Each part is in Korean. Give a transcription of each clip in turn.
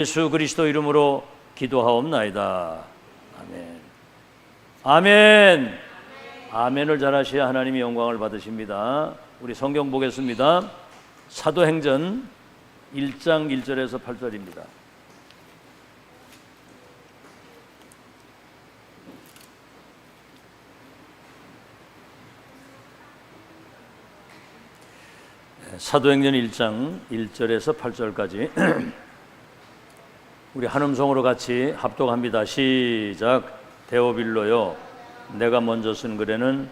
예수 그리스도 이름으로 기도하옵나이다. 아멘. 아멘. 아멘을 잘하셔야 하나님이 영광을 받으십니다. 우리 성경 보겠습니다. 사도행전 1장 1절에서 8절입니다. 사도행전 1장 1절에서 8절까지 우리 한음성으로 같이 합독합니다. 시작. 데오빌로요, 내가 먼저 쓴 글에는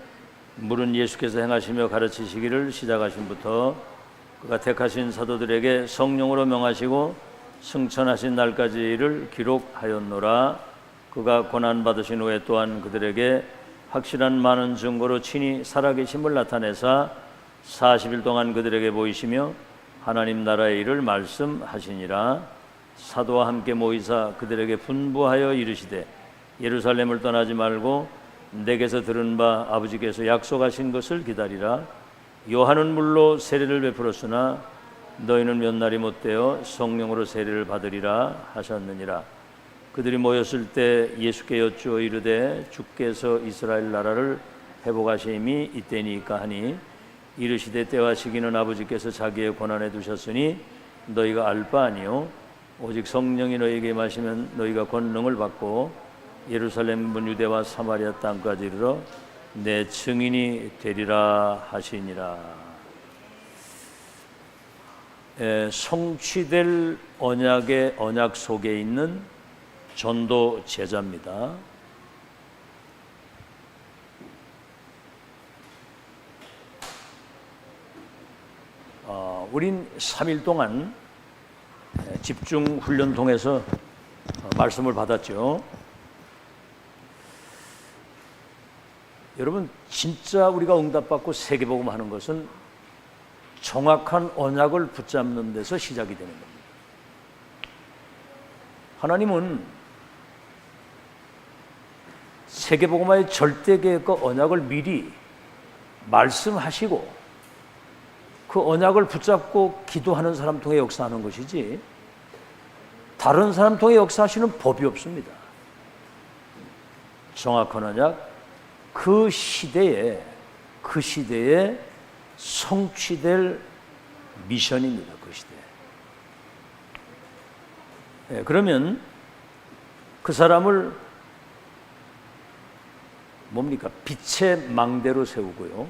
물은 예수께서 행하시며 가르치시기를 시작하신부터 그가 택하신 사도들에게 성령으로 명하시고 승천하신 날까지를 기록하였노라. 그가 고난받으신 후에 또한 그들에게 확실한 많은 증거로 친히 살아계심을 나타내사 40일 동안 그들에게 보이시며 하나님 나라의 일을 말씀하시니라. 사도와 함께 모이사 그들에게 분부하여 이르시되 예루살렘을 떠나지 말고 내게서 들은 바 아버지께서 약속하신 것을 기다리라. 요한은 물로 세례를 베풀었으나 너희는 몇 날이 못되어 성령으로 세례를 받으리라 하셨느니라. 그들이 모였을 때 예수께 여쭈어 이르되 주께서 이스라엘 나라를 회복하심이 이때니까 하니 이르시되 때와 시기는 아버지께서 자기의 권한에 두셨으니 너희가 알 바 아니요 오직 성령이 너희에게 임하시면 너희가 권능을 받고 예루살렘 문 유대와 사마리아 땅까지 이르러 내 증인이 되리라 하시니라. 성취될 언약의 언약 속에 있는 전도 제자입니다. 우린 3일 동안 집중 훈련 통해서 말씀을 받았죠. 여러분, 진짜 우리가 응답받고 세계복음 하는 것은 정확한 언약을 붙잡는 데서 시작이 되는 겁니다. 하나님은 세계복음화의 절대 계획과 언약을 미리 말씀하시고 그 언약을 붙잡고 기도하는 사람 통해 역사하는 것이지 다른 사람 통해 역사하시는 법이 없습니다. 정확한 언약, 그 시대에 성취될 미션입니다. 그 시대에. 그러면 그 사람을 뭡니까? 빛의 망대로 세우고요,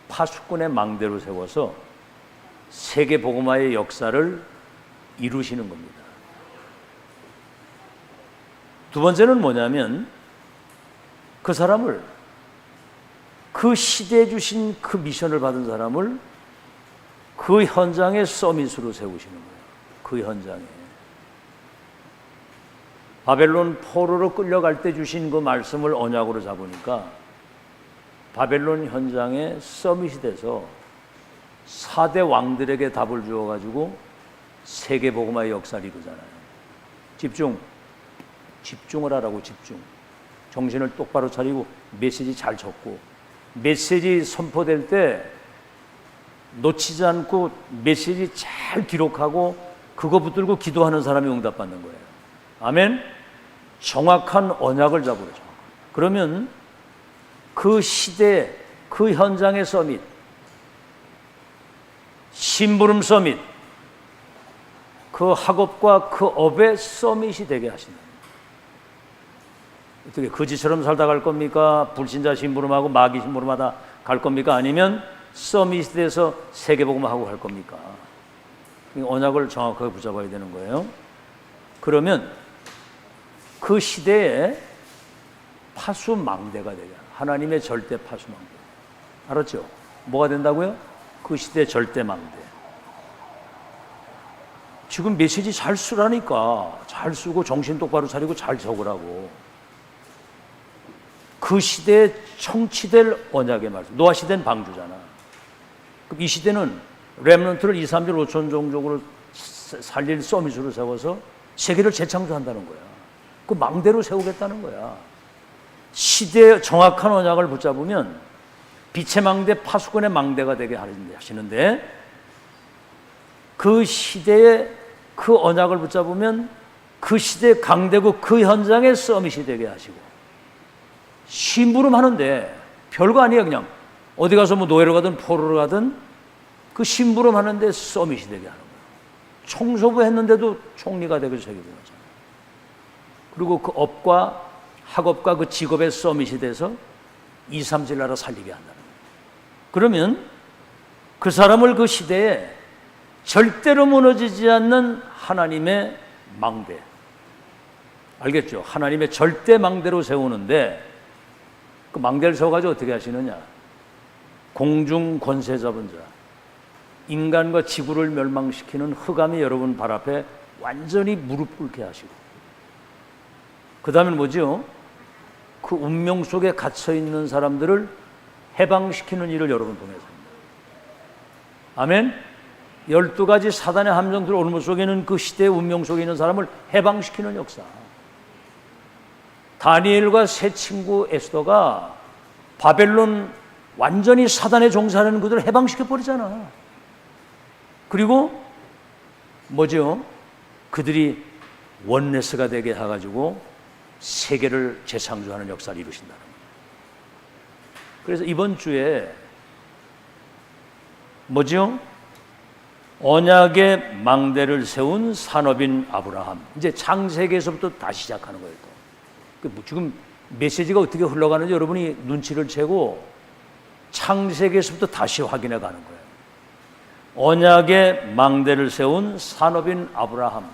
파수꾼의 망대로 세워서 세계 복음화의 역사를 이루시는 겁니다. 두 번째는 뭐냐면 그 사람을, 그 시대에 주신 그 미션을 받은 사람을 그 현장의 서밋으로 세우시는 거예요. 그 현장에 바벨론 포로로 끌려갈 때 주신 그 말씀을 언약으로 잡으니까 바벨론 현장에 서밋이 돼서 4대 왕들에게 답을 주어가지고 세계복음화의 역사를 이루잖아요. 집중을 하라고. 집중. 정신을 똑바로 차리고 메시지 잘 적고, 메시지 선포될 때 놓치지 않고 메시지 잘 기록하고 그거 붙들고 기도하는 사람이 응답받는 거예요. 아멘. 정확한 언약을 잡으죠. 그러면 그 시대, 그 현장의 서밋, 심부름 서밋, 그 학업과 그 업의 서밋이 되게 하신다. 어떻게 거지처럼 살다 갈 겁니까? 불신자 심부름하고 마귀 심부름하다 갈 겁니까? 아니면 서밋이 돼서 세계복음하고 갈 겁니까? 언약을 정확하게 붙잡아야 되는 거예요. 그러면 그 시대에 파수망대가 되게, 하나님의 절대 파수망대. 알았죠? 뭐가 된다고요? 그 시대 절대 망대. 지금 메시지 잘 쓰라니까. 잘 쓰고 정신 똑바로 차리고 잘 적으라고. 그 시대에 성취될 언약의 말씀. 노아 시대는 방주잖아. 그럼 이 시대는 렘넌트를 2, 3절 5천 종족으로 살릴 서밋으로 세워서 세계를 재창조한다는 거야. 그 망대로 세우겠다는 거야. 시대의 정확한 언약을 붙잡으면 빛의 망대, 파수꾼의 망대가 되게 하시는데 그 시대에 그 언약을 붙잡으면 그 시대 강대국 그 현장에 서밋이 되게 하시고, 심부름하는데 별거 아니에요. 그냥 어디 가서 뭐 노예로 가든 포로로 가든 그 심부름하는데 서밋이 되게 하는 거예요. 청소부 했는데도 총리가 되고 세계부 하잖아요. 그리고 그 업과 학업과 그 직업의 서밋이 돼서 2, 3질 나라 살리게 한다는 거예요. 그러면 그 사람을 그 시대에 절대로 무너지지 않는 하나님의 망대, 알겠죠? 하나님의 절대 망대로 세우는데, 그 망대를 세워가지고 어떻게 하시느냐? 공중 권세 잡은 자, 인간과 지구를 멸망시키는 흑암이 여러분 발 앞에 완전히 무릎 꿇게 하시고, 그 다음에 뭐죠? 그 운명 속에 갇혀 있는 사람들을 해방시키는 일을 여러분 통해서 합니다. 아멘. 12가지 사단의 함정들 올무 속에는 그 시대의 운명 속에 있는 사람을 해방시키는 역사. 다니엘과 세 친구 에스더가 바벨론 완전히 사단에 종사하는 그들을 해방시켜 버리잖아. 그리고 뭐죠? 그들이 원네스가 되게 해가지고 세계를 재창조하는 역사를 이루신다는 거예요. 그래서 이번 주에 뭐죠? 언약의 망대를 세운 산업인 아브라함. 이제 창세기에서부터 다시 시작하는 거예요. 또. 지금 메시지가 어떻게 흘러가는지 여러분이 눈치를 채고 창세기에서부터 다시 확인해 가는 거예요. 언약의 망대를 세운 산업인 아브라함.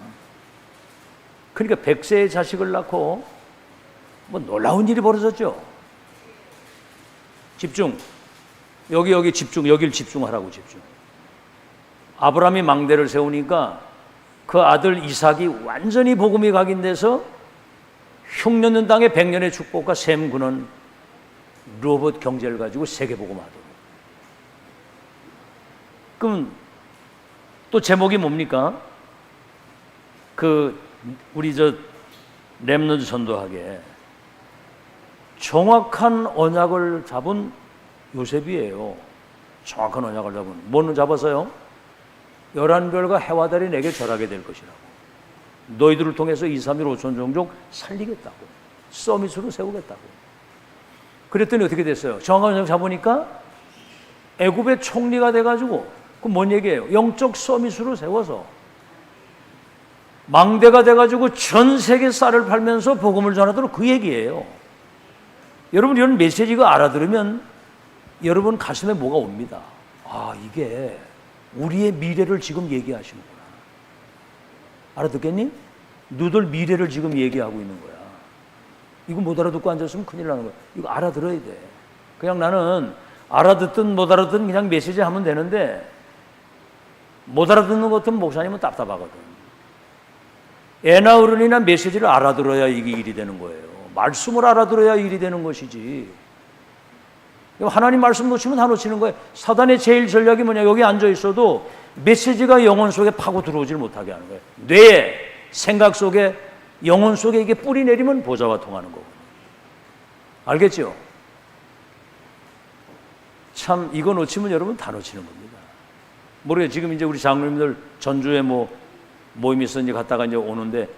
그러니까 100세의 자식을 낳고 뭐 놀라운 일이 벌어졌죠. 집중. 여기 집중. 여길 집중하라고 집중. 아브라함이 망대를 세우니까 그 아들 이삭이 완전히 복음이 각인돼서 흉년는 땅의 100년의 축복과 셈 근원 로봇 경제를 가지고 세계 복음하도록. 그럼 또 제목이 뭡니까? 우리 렘넌트 전도하게 정확한 언약을 잡은 요셉이에요. 정확한 언약을 잡은. 뭐는 잡았어요? 11별과 해와 달이 내게 절하게 될 것이라고. 너희들을 통해서 2, 3, 1, 5천 종족 살리겠다고. 서밋으로 세우겠다고. 그랬더니 어떻게 됐어요? 정확한 언약 잡으니까 애굽의 총리가 돼가지고, 그럼 뭔 얘기예요? 영적 서밋으로 세워서 망대가 돼가지고 전 세계 쌀을 팔면서 복음을 전하도록, 그 얘기예요. 여러분 이런 메시지가 알아들으면 여러분 가슴에 뭐가 옵니다. 아, 이게 우리의 미래를 지금 얘기하시는구나. 알아듣겠니? 너들 미래를 지금 얘기하고 있는 거야. 이거 못 알아듣고 앉았으면 큰일 나는 거야. 이거 알아들어야 돼. 그냥 나는 알아듣든 못 알아듣든 그냥 메시지 하면 되는데, 못 알아듣는 것 같은 목사님은 답답하거든. 애나 어른이나 메시지를 알아들어야 이게 일이 되는 거예요. 말씀을 알아들어야 일이 되는 것이지. 하나님 말씀 놓치면 다 놓치는 거예요. 사단의 제일 전략이 뭐냐? 여기 앉아 있어도 메시지가 영혼 속에 파고 들어오질 못하게 하는 거예요. 뇌에, 생각 속에, 영혼 속에 이게 뿌리 내리면 보좌와 통하는 거고. 알겠죠? 참 이거 놓치면 여러분 다 놓치는 겁니다. 모르겠어요. 지금 이제 우리 장로님들 전주에 모임이 있어 이제 갔다가 이제 오는데,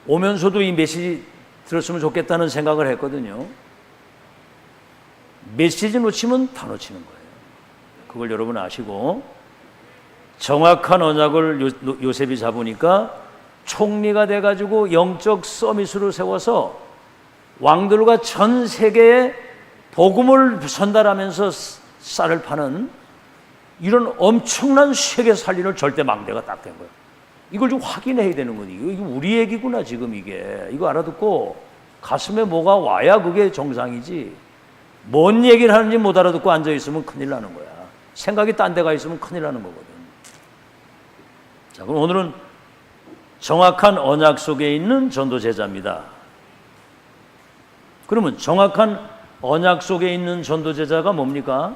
오면서도 이 메시지 들었으면 좋겠다는 생각을 했거든요. 메시지 놓치면 다 놓치는 거예요. 그걸 여러분 아시고, 정확한 언약을 요셉이 잡으니까 총리가 돼가지고 영적 서밋으로 세워서 왕들과 전 세계에 복음을 전달하면서 쌀을 파는 이런 엄청난 세계 살리는 절대 망대가 딱 된 거예요. 이걸 좀 확인해야 되는 거지. 이거 우리 얘기구나 지금 이게. 이거 알아듣고 가슴에 뭐가 와야 그게 정상이지. 뭔 얘기를 하는지 못 알아듣고 앉아있으면 큰일 나는 거야. 생각이 딴 데가 있으면 큰일 나는 거거든. 자, 그럼 오늘은 정확한 언약 속에 있는 전도 제자입니다. 그러면 정확한 언약 속에 있는 전도 제자가 뭡니까?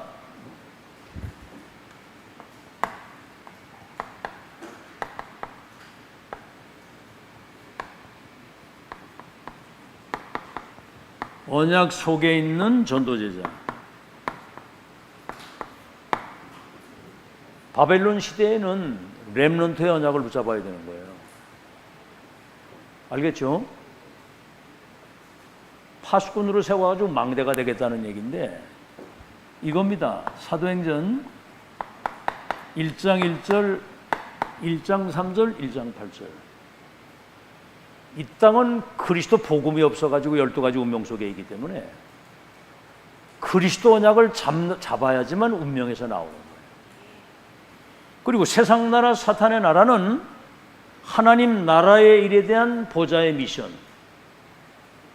언약 속에 있는 전도제자. 바벨론 시대에는 렘넌트의 언약을 붙잡아야 되는 거예요. 알겠죠? 파수꾼으로 세워가지고 망대가 되겠다는 얘기인데 이겁니다. 사도행전 1장 1절, 1장 3절, 1장 8절. 이 땅은 그리스도 복음이 없어가지고 12가지 운명 속에 있기 때문에 그리스도 언약을 잡아야지만 운명에서 나오는 거예요. 그리고 세상 나라 사탄의 나라는 하나님 나라의 일에 대한 보좌의 미션.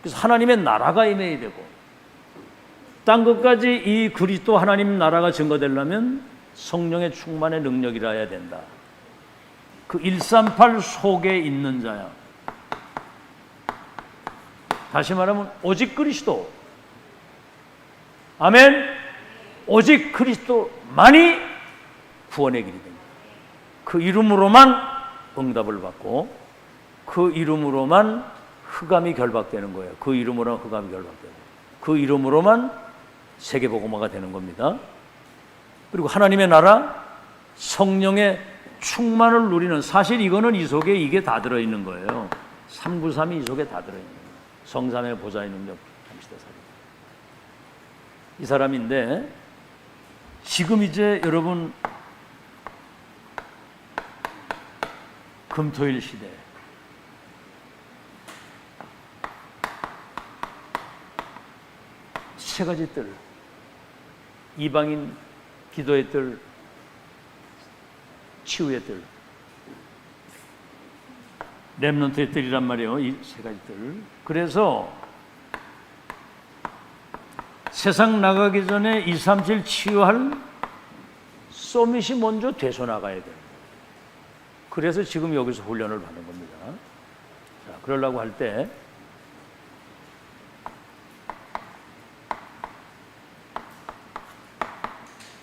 그래서 하나님의 나라가 임해야 되고 땅 끝까지 이 그리스도 하나님 나라가 증거되려면 성령의 충만의 능력이라 해야 된다. 그 138 속에 있는 자야. 다시 말하면 오직 그리스도. 아멘. 오직 그리스도만이 구원의 길이 됩니다. 그 이름으로만 응답을 받고 그 이름으로만 흑암이 결박되는 거예요. 그 이름으로만 흑암이 결박되고 그 이름으로만 세계복음화가 되는 겁니다. 그리고 하나님의 나라, 성령의 충만을 누리는, 사실 이거는 이 속에 이게 다 들어있는 거예요. 393이 이 속에 다 들어있는 거예요. 성삼의 보좌의 능력, 감시대사리. 이 사람인데 지금 이제 여러분 금토일 시대, 세 가지 뜰, 이방인 기도의 뜰, 치유의 뜰, 렘넌트의 뜰이란 말이에요. 이 세 가지 뜰. 그래서 세상 나가기 전에 237 치유할 서밋이 먼저 되서 나가야 돼요. 그래서 지금 여기서 훈련을 받는 겁니다. 자, 그러려고 할 때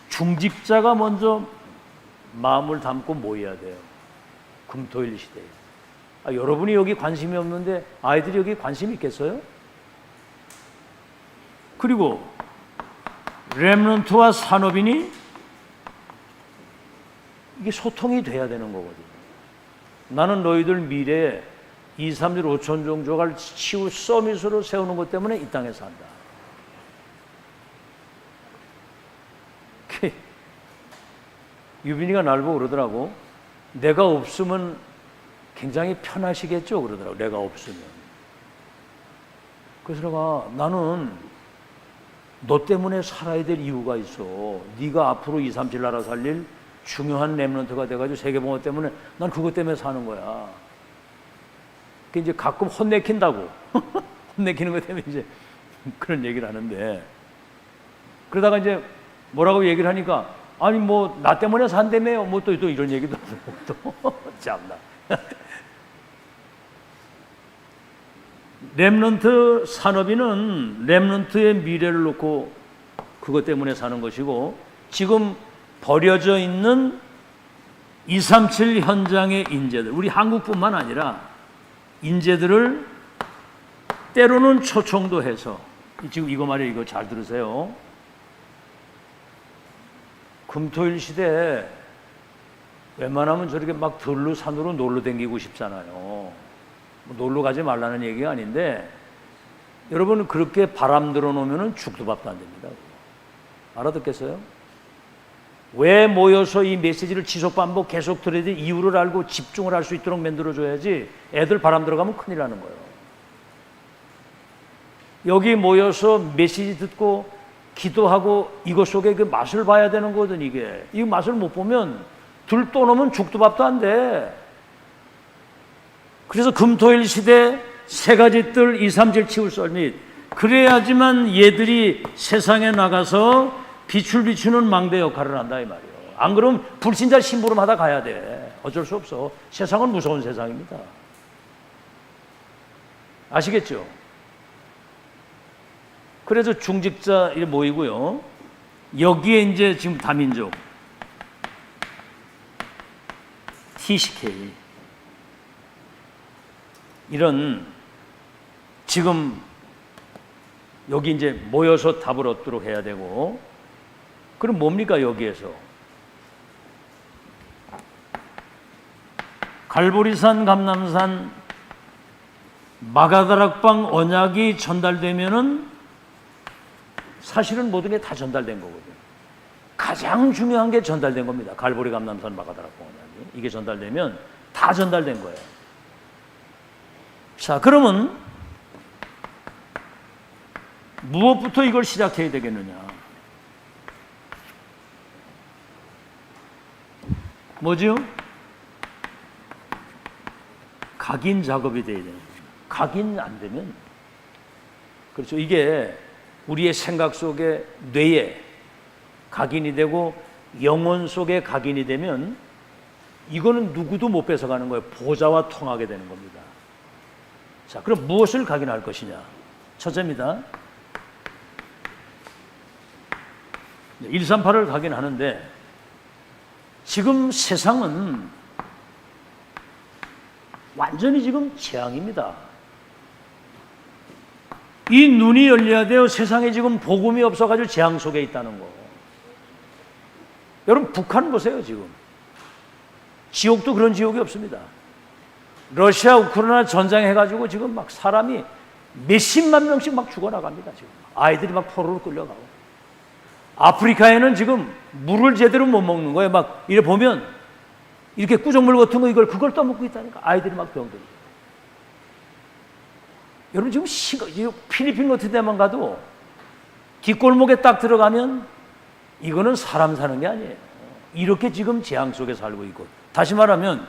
중직자가 먼저 마음을 담고 모여야 돼요. 금토일 시대에. 여러분이 여기 관심이 없는데 아이들이 여기 관심 있겠어요? 그리고 렘넌트와 산업인이 이게 소통이 돼야 되는 거거든요. 나는 너희들 미래에 2, 3일 5천 종족을 치유 서밋으로 세우는 것 때문에 이 땅에 산다. 유빈이가 날 보고 그러더라고. 내가 없으면 굉장히 편하시겠죠? 그러더라고. 내가 없으면. 그래서 내가 나는 너 때문에 살아야 될 이유가 있어. 네가 앞으로 2, 3, 7 나라 살릴 중요한 렘넌트가 돼가지고 세계봉화 때문에 난 그것 때문에 사는 거야. 그 이제 가끔 혼내킨다고. 혼내키는 것 때문에 이제 그런 얘기를 하는데, 그러다가 이제 뭐라고 얘기를 하니까 아니 뭐 나 때문에 산다며요. 뭐 또 이런 얘기도 하고 또 참나. 렘넌트 산업인은 렘넌트의 미래를 놓고 그것 때문에 사는 것이고, 지금 버려져 있는 237 현장의 인재들, 우리 한국뿐만 아니라 인재들을 때로는 초청도 해서, 지금 이거 말이에요. 이거 잘 들으세요. 금토일 시대에 웬만하면 저렇게 막 들로 산으로 놀러 다니고 싶잖아요. 놀러 가지 말라는 얘기가 아닌데, 여러분 그렇게 바람 들어놓으면 죽도 밥도 안 됩니다. 알아듣겠어요? 왜 모여서 이 메시지를 지속 반복 계속 들어야 돼? 이유를 알고 집중을 할 수 있도록 만들어줘야지. 애들 바람 들어가면 큰일 나는 거예요. 여기 모여서 메시지 듣고 기도하고 이것 속에 그 맛을 봐야 되는 거거든. 이게 이 맛을 못 보면 들 떠놓으면 죽도 밥도 안 돼. 그래서 금토일 시대 세 가지 뜰 2, 3, 7 치울 썰밋, 그래야지만 얘들이 세상에 나가서 빛을 비추는 망대 역할을 한다 이 말이에요. 안 그러면 불신자 심부름하다 가야 돼. 어쩔 수 없어. 세상은 무서운 세상입니다. 아시겠죠? 그래서 중직자 모이고요. 여기에 이제 지금 다민족 TCK 이런 지금 여기 이제 모여서 답을 얻도록 해야 되고, 그럼 뭡니까 여기에서? 갈보리산, 감남산, 마가다락방 언약이 전달되면은 사실은 모든 게 다 전달된 거거든요. 가장 중요한 게 전달된 겁니다. 갈보리 감람산 마가다락방 언약이. 이게 전달되면 다 전달된 거예요. 자, 그러면 무엇부터 이걸 시작해야 되겠느냐? 뭐죠? 각인 작업이 돼야 되는 거예요. 각인 안 되면, 그렇죠. 이게 우리의 생각 속에 뇌에 각인이 되고 영혼 속에 각인이 되면 이거는 누구도 못 뺏어가는 거예요. 보좌와 통하게 되는 겁니다. 자, 그럼 무엇을 각인할 것이냐? 첫째입니다. 138을 각인하는데 지금 세상은 완전히 지금 재앙입니다. 이 눈이 열려야 돼요. 세상에 지금 복음이 없어가지고 재앙 속에 있다는 거. 여러분 북한 보세요. 지금 지옥도 그런 지옥이 없습니다. 러시아 우크라이나 전쟁 해가지고 지금 막 사람이 몇십만 명씩 막 죽어나갑니다. 지금 아이들이 막 포로로 끌려가고, 아프리카에는 지금 물을 제대로 못 먹는 거예요. 막 이래 보면 이렇게 꾸정물 같은 거 그걸 떠먹고 있다니까. 아이들이 막 병들고. 여러분 지금 필리핀 같은 데만 가도 뒷골목에 딱 들어가면 이거는 사람 사는 게 아니에요. 이렇게 지금 재앙 속에 살고 있고, 다시 말하면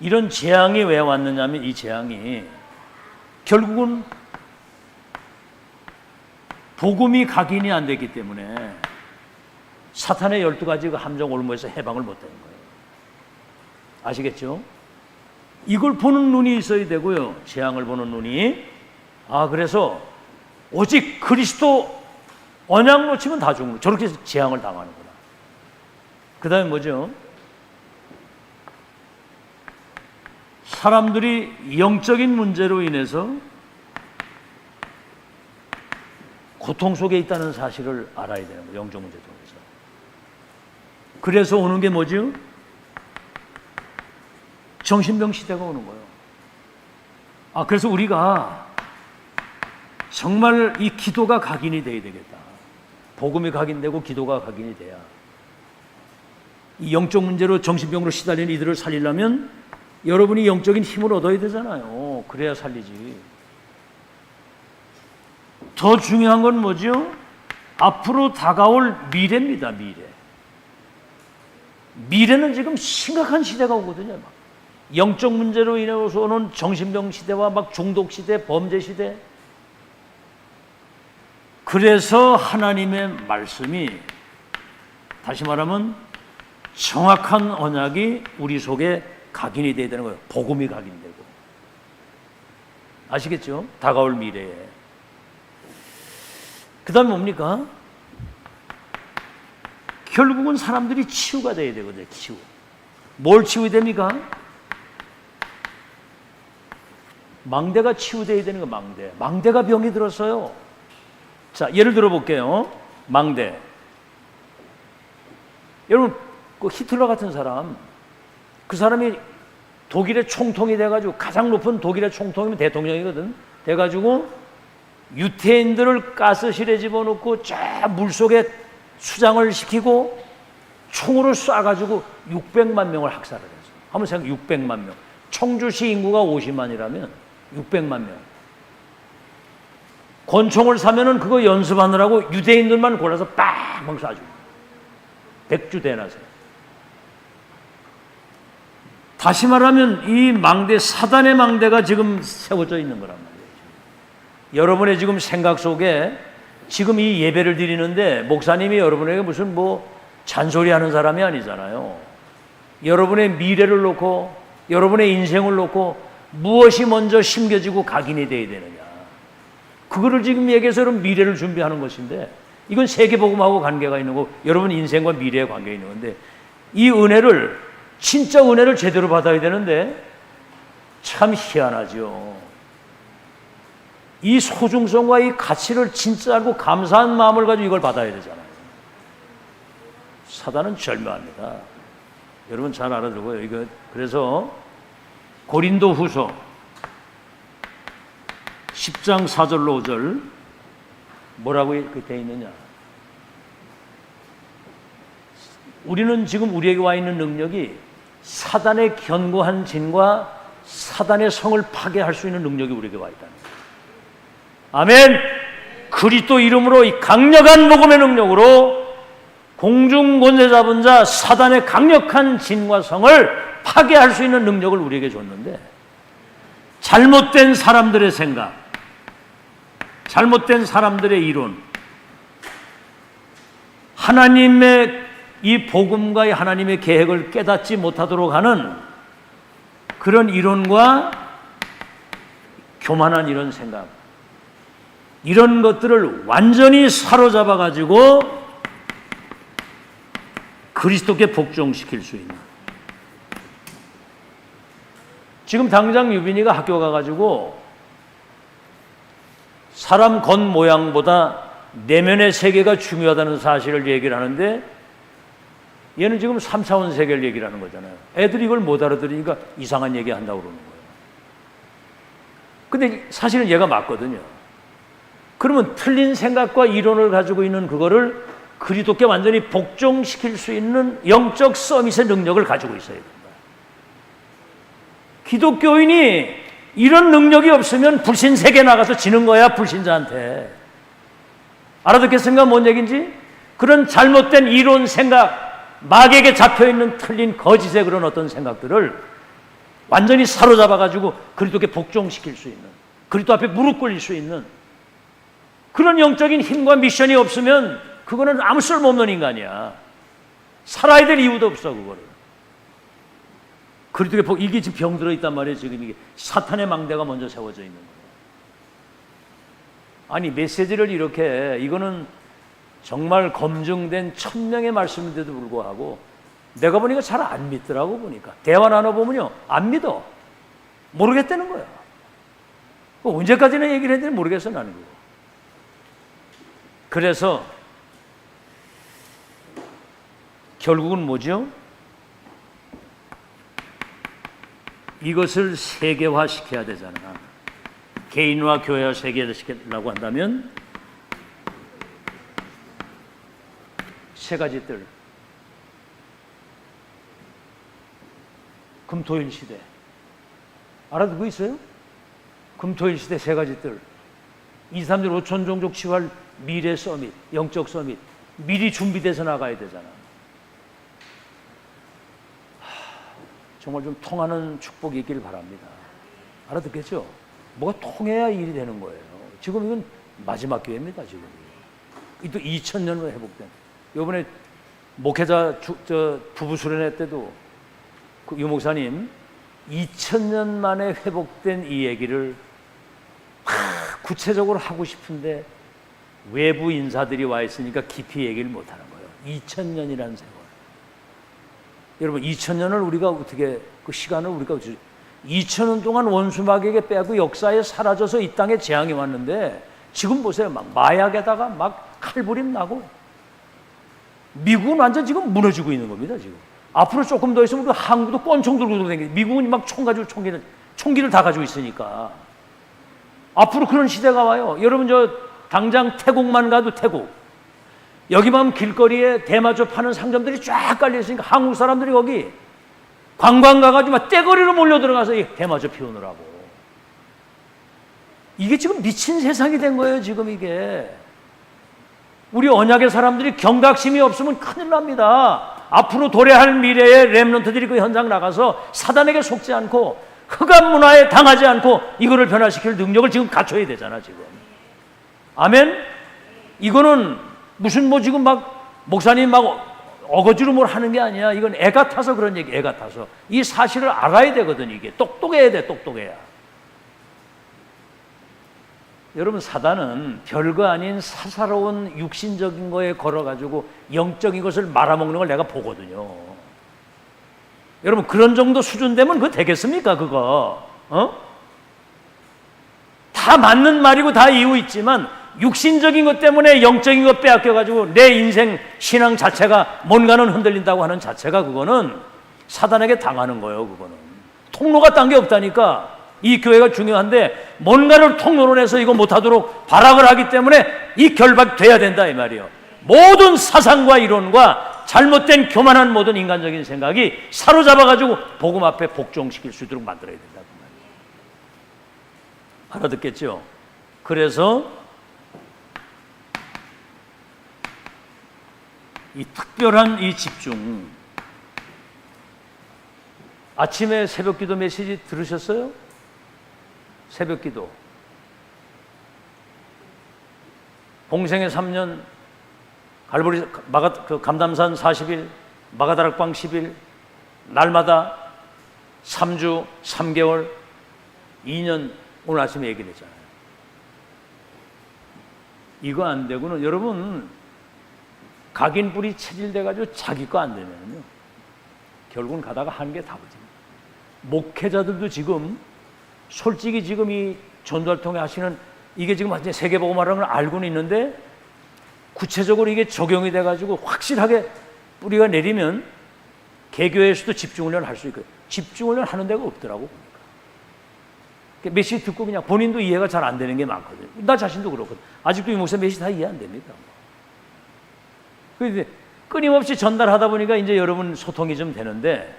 이런 재앙이 왜 왔느냐면 이 재앙이 결국은 복음이 각인이 안 됐기 때문에 사탄의 12가지 그 함정 올무에서 해방을 못 되는 거예요. 아시겠죠? 이걸 보는 눈이 있어야 되고요. 재앙을 보는 눈이. 그래서 오직 그리스도 언약 놓치면 다 죽는 거예요. 저렇게 재앙을 당하는구나. 그 다음에 뭐죠? 사람들이 영적인 문제로 인해서 고통 속에 있다는 사실을 알아야 되는 거예요. 영적 문제 통해서. 그래서 오는 게 뭐죠? 정신병 시대가 오는 거예요. 그래서 우리가 정말 이 기도가 각인이 돼야 되겠다. 복음이 각인되고 기도가 각인이 돼야 이 영적 문제로 정신병으로 시달리는 이들을 살리려면 여러분이 영적인 힘을 얻어야 되잖아요. 그래야 살리지. 더 중요한 건 뭐죠? 앞으로 다가올 미래입니다. 미래는 지금 심각한 시대가 오거든요. 영적 문제로 인해서 오는 정신병 시대와 막 중독 시대, 범죄 시대. 그래서 하나님의 말씀이, 다시 말하면 정확한 언약이 우리 속에 각인이 돼야 되는 거예요. 복음이 각인되고. 아시겠죠? 다가올 미래에. 그 다음에 뭡니까? 결국은 사람들이 치유가 돼야 되거든요. 치유. 뭘 치유해야 됩니까? 망대가 치유돼야 되는 거. 망대가 병이 들었어요. 자, 예를 들어 볼게요. 망대. 여러분, 그 히틀러 같은 사람, 그 사람이 독일의 총통이 돼가지고, 가장 높은 독일의 총통이면 대통령이거든. 돼가지고 유태인들을 가스실에 집어넣고 저 물속에 수장을 시키고 총으로 쏴가지고 600만 명을 학살을 했어요. 한번 생각해. 600만 명. 청주시 인구가 50만이라면 600만 명. 권총을 사면은 그거 연습하느라고 유대인들만 골라서 빵빵 쏴주고. 백주 대낮에. 다시 말하면 이 망대, 사단의 망대가 지금 세워져 있는 거란 말이에요. 여러분의 지금 생각 속에 지금 이 예배를 드리는데 목사님이 여러분에게 무슨 잔소리하는 사람이 아니잖아요. 여러분의 미래를 놓고, 여러분의 인생을 놓고 무엇이 먼저 심겨지고 각인이 돼야 되느냐. 그거를 지금 얘기해서 여러분 미래를 준비하는 것인데, 이건 세계복음하고 관계가 있는 거고 여러분 인생과 미래에 관계가 있는 건데, 이 은혜를, 진짜 은혜를 제대로 받아야 되는데 참 희한하죠. 이 소중성과 이 가치를 진짜 알고 감사한 마음을 가지고 이걸 받아야 되잖아요. 사단은 절묘합니다. 여러분 잘 알아두고요. 이거 그래서 고린도 후서 10장 4절로 5절 뭐라고 되어 있느냐? 우리는 지금 우리에게 와 있는 능력이 사단의 견고한 진과 사단의 성을 파괴할 수 있는 능력이 우리에게 와 있다는 거예요. 아멘. 그리스도 이름으로 이 강력한 복음의 능력으로 공중 권세 잡은 자 사단의 강력한 진과 성을 파괴할 수 있는 능력을 우리에게 줬는데, 잘못된 사람들의 생각, 잘못된 사람들의 이론, 하나님의 이 복음과의 하나님의 계획을 깨닫지 못하도록 하는 그런 이론과 교만한 이런 생각, 이런 것들을 완전히 사로잡아 가지고 그리스도께 복종시킬 수 있는. 지금 당장 유빈이가 학교 가가지고 사람 겉모양보다 내면의 세계가 중요하다는 사실을 얘기를 하는데, 얘는 지금 3차원 세계를 얘기를 하는 거잖아요. 애들이 이걸 못 알아들으니까 이상한 얘기 한다고 그러는 거예요. 근데 사실은 얘가 맞거든요. 그러면 틀린 생각과 이론을 가지고 있는 그거를 그리스도께 완전히 복종시킬 수 있는 영적 서밋의 능력을 가지고 있어야 된다. 기독교인이 이런 능력이 없으면 불신 세계 나가서 지는 거야, 불신자한테. 알아듣겠습니까? 뭔 얘기인지? 그런 잘못된 이론, 생각, 마귀에게 잡혀있는 틀린 거짓의 그런 어떤 생각들을 완전히 사로잡아가지고 그리스도께 복종시킬 수 있는, 그리스도 앞에 무릎 꿇릴 수 있는 그런 영적인 힘과 미션이 없으면 그거는 아무 쓸모없는 인간이야. 살아야 될 이유도 없어, 그거를. 그리스도께 이게 지금 병들어 있단 말이에요. 지금 이게 사탄의 망대가 먼저 세워져 있는 거예요. 아니, 메시지를 이렇게, 이거는 정말 검증된 천명의 말씀인데도 불구하고 내가 보니까 잘 안 믿더라고. 보니까 대화 나눠보면요, 안 믿어. 모르겠다는 거야. 언제까지나 얘기를 했는지 모르겠어, 나는 그거. 그래서 결국은 뭐죠? 이것을 세계화시켜야 되잖아. 개인화, 교회화, 세계화시키려고 한다면 세 가지 뜰. 금토일 시대. 알아듣고 있어요? 금토일 시대 세 가지 뜰. 2, 3년 5천 종족 치유할 미래 서밋, 영적 서밋. 미리 준비돼서 나가야 되잖아. 정말 좀 통하는 축복이 있기를 바랍니다. 알아듣겠죠? 뭐가 통해야 일이 되는 거예요. 지금 이건 마지막 기회입니다. 지금 또 2000년으로 회복된. 이번에 목회자 부부 수련회 때도 그 유 목사님 2000년 만에 회복된 이 얘기를 구체적으로 하고 싶은데 외부 인사들이 와 있으니까 깊이 얘기를 못 하는 거예요. 2000년이라는 세월. 여러분, 2000년을 우리가 어떻게, 그 시간을 우리가 어떻게, 2000년 동안 원수마귀에게 빼고 역사에 사라져서 이 땅에 재앙이 왔는데 지금 보세요. 막 마약에다가 막 칼부림 나고 미국은 완전 지금 무너지고 있는 겁니다. 지금 앞으로 조금 더 있으면 한국도 권총 들고 다니고, 미국은 막 총 가지고 총기를 다 가지고 있으니까 앞으로 그런 시대가 와요. 여러분, 저 당장 태국만 가도 태국, 여기만 길거리에 대마초 파는 상점들이 쫙 깔려 있으니까 한국 사람들이 거기 관광 가가지고 막 떼거리로 몰려 들어가서 이 대마초 피우느라고. 이게 지금 미친 세상이 된 거예요. 지금 이게. 우리 언약의 사람들이 경각심이 없으면 큰일 납니다. 앞으로 도래할 미래의 렘넌트들이 그 현장 나가서 사단에게 속지 않고 흑암 문화에 당하지 않고 이거를 변화시킬 능력을 지금 갖춰야 되잖아, 지금. 아멘? 이거는 무슨 뭐 지금 막 목사님 막 어거지로 뭘 하는 게 아니야. 이건 애 같아서 그런 얘기, 애 같아서. 이 사실을 알아야 되거든, 이게. 똑똑해야 돼, 똑똑해야. 여러분, 사단은 별거 아닌 사사로운 육신적인 거에 걸어가지고 영적인 것을 말아먹는 걸 내가 보거든요. 여러분, 그런 정도 수준 되면 그거 되겠습니까, 그거? 다 맞는 말이고 다 이유 있지만 육신적인 것 때문에 영적인 것 빼앗겨가지고 내 인생 신앙 자체가 뭔가는 흔들린다고 하는 자체가 그거는 사단에게 당하는 거예요. 그거는 통로가 딴 게 없다니까. 이 교회가 중요한데 뭔가를 통로론해서 이거 못하도록 발악을 하기 때문에 이 결박돼야 된다 이 말이에요. 모든 사상과 이론과 잘못된 교만한 모든 인간적인 생각이 사로잡아가지고 복음 앞에 복종시킬 수 있도록 만들어야 된다 그 말이에요. 알아듣겠죠? 그래서 이 특별한 이 집중, 아침에 새벽기도 메시지 들으셨어요? 새벽기도 공생의 3년, 갈보리 감담산 40일, 마가다락방 10일, 날마다 3주 3개월 2년 오늘 아침에 얘기를 했잖아요. 이거 안 되고는 여러분 각인뿔이 체질돼가지고 자기 거 안 되면요 결국은 가다가 한계 다 보지. 목회자들도 지금 솔직히 지금 이 전도활동에 하시는 이게 지금 완전히 세계복음화라는 걸 알고는 있는데 구체적으로 이게 적용이 돼가지고 확실하게 뿌리가 내리면 개교에서도 집중훈련 할 수 있거든요. 집중훈련 하는 데가 없더라고 보니까. 메시지 듣고 그냥 본인도 이해가 잘 안 되는 게 많거든요. 나 자신도 그렇거든. 아직도 이 목사 메시지 다 이해 안 됩니다. 그런데 끊임없이 전달하다 보니까 이제 여러분 소통이 좀 되는데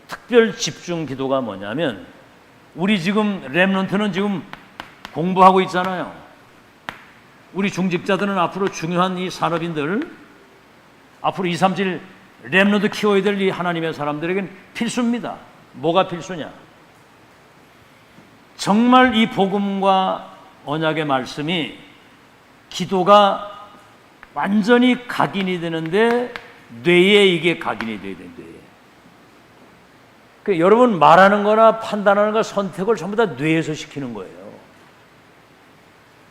특별 집중 기도가 뭐냐면 우리 지금 렘넌트는 지금 공부하고 있잖아요. 우리 중직자들은 앞으로 중요한 이 산업인들 앞으로 2, 3질 렘넌트 키워야 될 이 하나님의 사람들에겐 필수입니다. 뭐가 필수냐? 정말 이 복음과 언약의 말씀이 기도가 완전히 각인이 되는데 뇌에 이게 각인이 돼야 된대요. 그러니까 여러분 말하는 거나 판단하는 거 선택을 전부 다 뇌에서 시키는 거예요.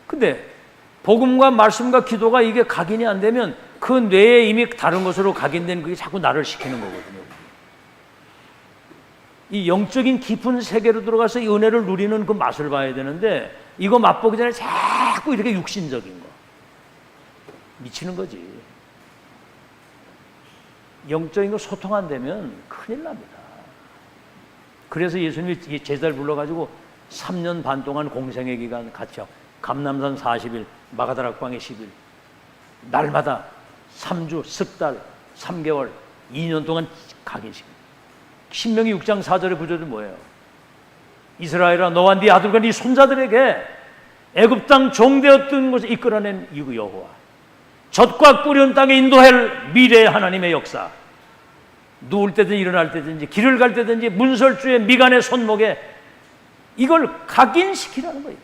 근데 복음과 말씀과 기도가 이게 각인이 안 되면 그 뇌에 이미 다른 것으로 각인된 그게 자꾸 나를 시키는 거거든요. 이 영적인 깊은 세계로 들어가서 이 은혜를 누리는 그 맛을 봐야 되는데 이거 맛보기 전에 자꾸 이렇게 육신적인 거 미치는 거지. 영적인 거 소통 안 되면 큰일 납니다. 그래서 예수님이 제자를 불러가지고 3년 반 동안 공생의 기간 같이 하고 감남산 40일, 마가다락방에 10일 날마다 3주, 석 달, 3개월, 2년 동안 각인식. 신명기 6장 4절의 구절은 뭐예요? 이스라엘아 너와 네 아들과 네 손자들에게 애굽 땅 종되었던 곳에 이끌어낸 이 여호와 젖과 꿀이 땅에 인도할 미래의 하나님의 역사. 누울 때든지 일어날 때든지 길을 갈 때든지 문설주의 미간의 손목에 이걸 각인시키라는 거예요.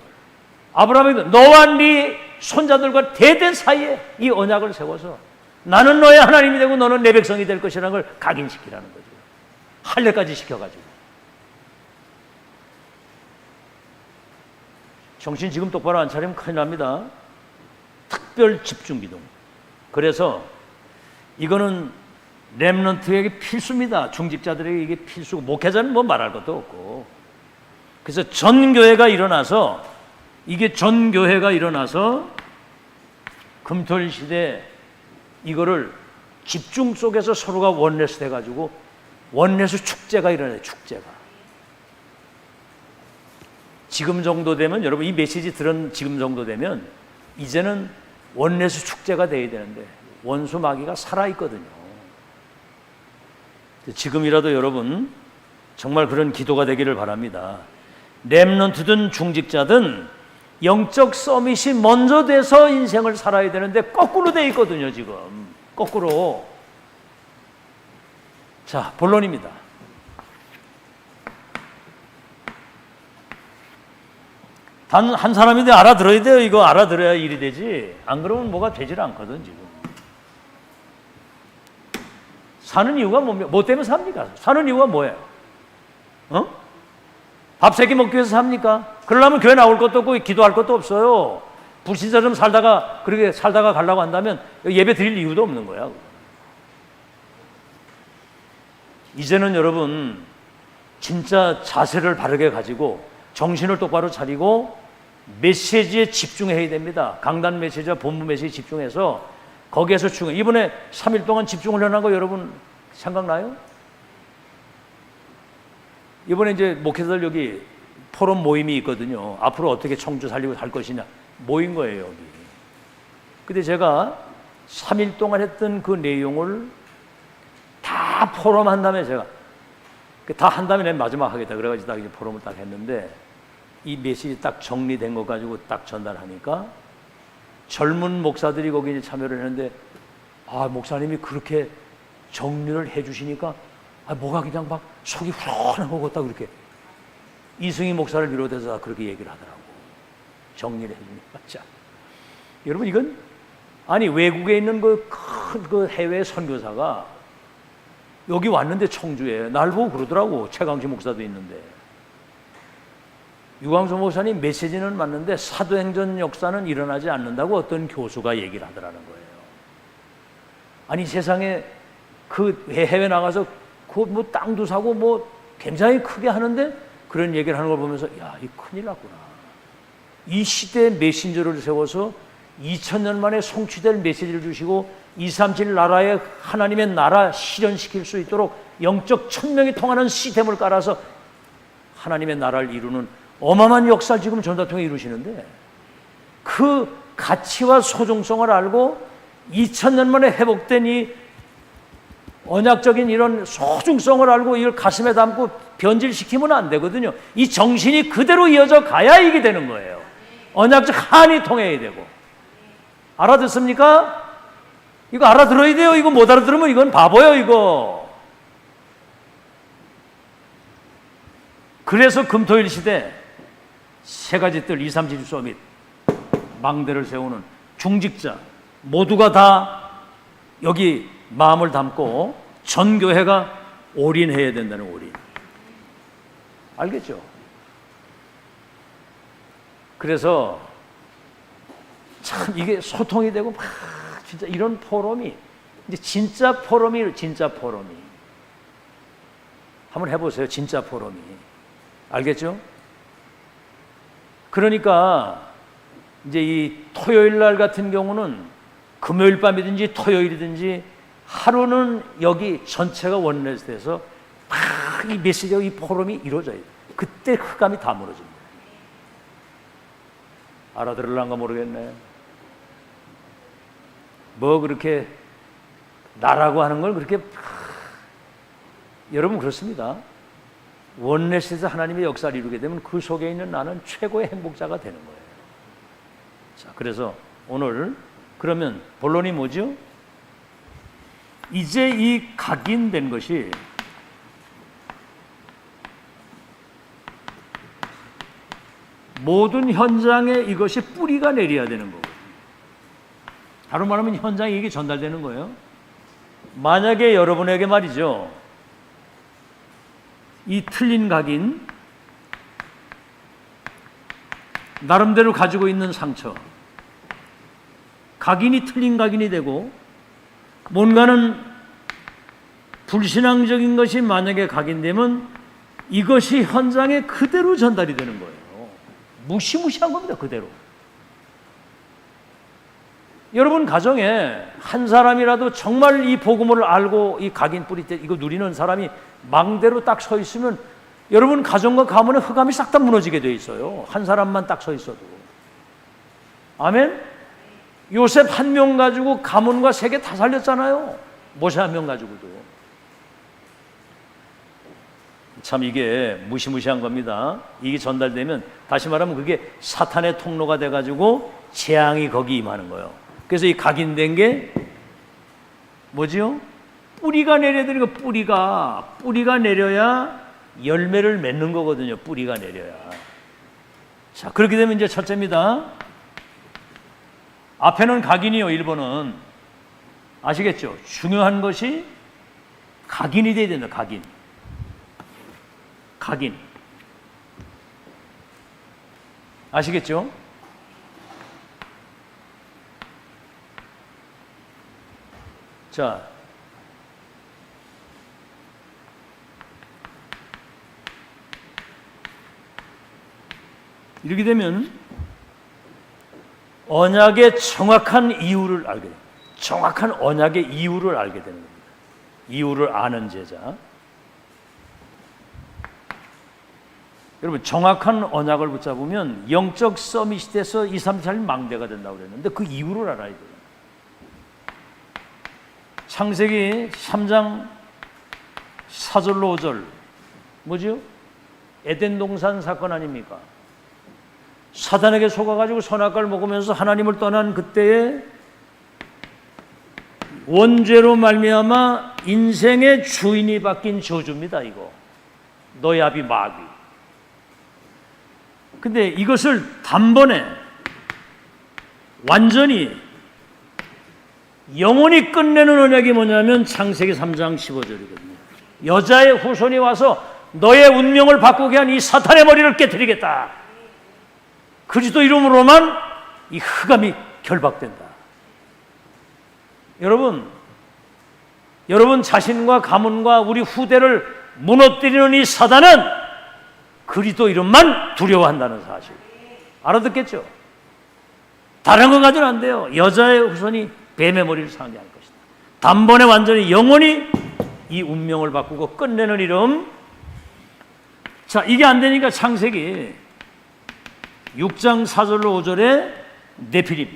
아브라함이 너와 네 손자들과 대대 사이에 이 언약을 세워서 나는 너의 하나님이 되고 너는 내 백성이 될 것이라는 걸 각인시키라는 거죠. 할례까지 시켜가지고. 정신 지금 똑바로 안 차리면 큰일 납니다. 특별 집중 기동. 그래서 이거는 렘넌트에게 필수입니다. 중직자들에게 이게 필수고 목회자는 뭐 말할 것도 없고. 그래서 전교회가 일어나서 이게 전교회가 일어나서 금토일 시대 이거를 집중 속에서 서로가 원내스 돼가지고 원내스 축제가 일어나요. 축제가. 지금 정도 되면 여러분 이 메시지 들은 지금 정도 되면 이제는 원내스 축제가 돼야 되는데 원수 마귀가 살아있거든요. 지금이라도 여러분 정말 그런 기도가 되기를 바랍니다. 렘넌트든 중직자든 영적 서밋이 먼저 돼서 인생을 살아야 되는데 거꾸로 돼 있거든요. 지금 거꾸로. 자, 본론입니다. 단 한 사람인데 알아들어야 돼요. 이거 알아들어야 일이 되지. 안 그러면 뭐가 되질 않거든. 지금 사는 이유가 뭡니까? 뭐 때문에 삽니까? 사는 이유가 뭐예요? 밥 3끼 먹기 위해서 삽니까? 그러려면 교회 나올 것도 없고 기도할 것도 없어요. 불신자처럼 살다가 그렇게 살다가 가려고 한다면 예배 드릴 이유도 없는 거야. 이제는 여러분 진짜 자세를 바르게 가지고 정신을 똑바로 차리고 메시지에 집중해야 됩니다. 강단 메시지와 본부 메시지에 집중해서 거기에서 이번에 3일 동안 집중을 해놓은 거 여러분 생각나요? 이번에 이제 목회자들 여기 토론 모임이 있거든요. 앞으로 어떻게 청주 살리고 할 것이냐 모인 거예요, 여기. 근데 제가 3일 동안 했던 그 내용을 다 포럼한 다음에 제가 다 한 다음에 내 마지막 하겠다 그래가지고 딱 이제 포럼을 딱 했는데 이 메시지 딱 정리된 거 가지고 딱 전달하니까 젊은 목사들이 거기 이제 참여를 했는데 아, 목사님이 그렇게 정리를 해주시니까 아, 뭐가 그냥 막 속이 후련한 것 같다 그렇게 이승희 목사를 비롯해서 그렇게 얘기를 하더라고. 정리를 해주니까. 자, 여러분 이건 아니 외국에 있는 그 큰 해외 선교사가 여기 왔는데 청주에 날 보고 그러더라고. 최강시 목사도 있는데 유광수 목사님 메시지는 맞는데 사도행전 역사는 일어나지 않는다고 어떤 교수가 얘기를 하더라는 거예요. 아니 세상에 그 해외 나가서 그 뭐 땅도 사고 뭐 굉장히 크게 하는데 그런 얘기를 하는 걸 보면서 야, 이 큰일 났구나. 이 시대에 메신저를 세워서 2000년 만에 성취될 메시지를 주시고 237 나라에 하나님의 나라 실현시킬 수 있도록 영적 천명이 통하는 시스템을 깔아서 하나님의 나라를 이루는 어마어마한 역사를 지금 전도통에 이루시는데 그 가치와 소중성을 알고 2000년 만에 회복된 이 언약적인 이런 소중성을 알고 이걸 가슴에 담고 변질시키면 안 되거든요. 이 정신이 그대로 이어져 가야 이게 되는 거예요. 언약적 한이 통해야 되고. 알아듣습니까? 이거 알아들어야 돼요. 이거 못 알아들으면 이건 바보예요, 이거. 그래서 금토일 시대 세 가지 뜰 2, 3, 7 서밋 망대를 세우는 중직자 모두가 다 여기 마음을 담고 전교회가 올인해야 된다는 올인. 알겠죠? 그래서 참 이게 소통이 되고 막 진짜 이런 포럼이 이제 진짜 포럼이 한번 해보세요. 진짜 포럼이. 알겠죠? 그러니까 이제 이 토요일 날 같은 경우는 금요일 밤이든지 토요일이든지 하루는 여기 전체가 원내돼서 막 이 메시지와 이 포럼이 이루어져요. 그때 흑암이 다 무너집니다. 알아들을란가 모르겠네. 뭐 그렇게 나라고 하는 걸 그렇게 여러분 그렇습니다. 원내에서 하나님의 역사를 이루게 되면 그 속에 있는 나는 최고의 행복자가 되는 거예요. 자, 그래서 오늘 그러면 본론이 뭐죠? 이제 이 각인된 것이 모든 현장에 이것이 뿌리가 내려야 되는 거고, 다른 말하면 현장에 이게 전달되는 거예요. 만약에 여러분에게 말이죠, 이 틀린 각인, 나름대로 가지고 있는 상처, 각인이 틀린 각인이 되고 뭔가는 불신앙적인 것이 만약에 각인되면 이것이 현장에 그대로 전달이 되는 거예요. 무시무시한 겁니다. 그대로. 여러분 가정에 한 사람이라도 정말 이 복음을 알고 이 각인 뿌리 때 이거 누리는 사람이 망대로 딱 서 있으면 여러분 가정과 가문의 흑암이 싹 다 무너지게 돼 있어요. 한 사람만 딱 서 있어도. 아멘? 요셉 한 명 가지고 가문과 세계 다 살렸잖아요. 모세 한 명 가지고도. 참 이게 무시무시한 겁니다. 이게 전달되면 다시 말하면 그게 사탄의 통로가 돼가지고 재앙이 거기 임하는 거예요. 그래서 이 각인된 게 뭐지요? 뿌리가 내려야 되는 거. 뿌리가 내려야 열매를 맺는 거거든요. 뿌리가 내려야. 자, 그렇게 되면 이제 첫째입니다. 앞에는 각인이요. 1번은 아시겠죠? 중요한 것이 각인이 돼야 된다. 각인. 아시겠죠? 자, 이렇게 되면 언약의 정확한 이유를 알게 됩니다. 정확한 언약의 이유를 알게 되는 겁니다. 이유를 아는 제자. 여러분, 정확한 언약을 붙잡으면 영적 서밋이 돼서 2, 3, 4일 망대가 된다고 그랬는데 그 이유를 알아야 돼요. 창세기 3장 4절로 5절 뭐죠? 에덴 동산 사건 아닙니까? 사단에게 속아가지고 선악과를 먹으면서 하나님을 떠난 그때에 원죄로 말미암아 인생의 주인이 바뀐 저주입니다. 이거 노야비 마귀. 근데 이것을 단번에 완전히 영원히 끝내는 언약이 뭐냐면 창세기 3장 15절이거든요. 여자의 후손이 와서 너의 운명을 바꾸게 한 이 사탄의 머리를 깨뜨리겠다. 그리스도 이름으로만 이 흑암이 결박된다. 여러분 자신과 가문과 우리 후대를 무너뜨리는 이 사단은 그리스도 이름만 두려워한다는 사실 알아듣겠죠? 다른 거 가지고는 안 돼요. 여자의 후손이 뱀의 머리를 상하게 할 것이다. 단번에 완전히 영원히 이 운명을 바꾸고 끝내는 이름. 자, 이게 안 되니까 창세기 6장 4절로 5절에 네피림,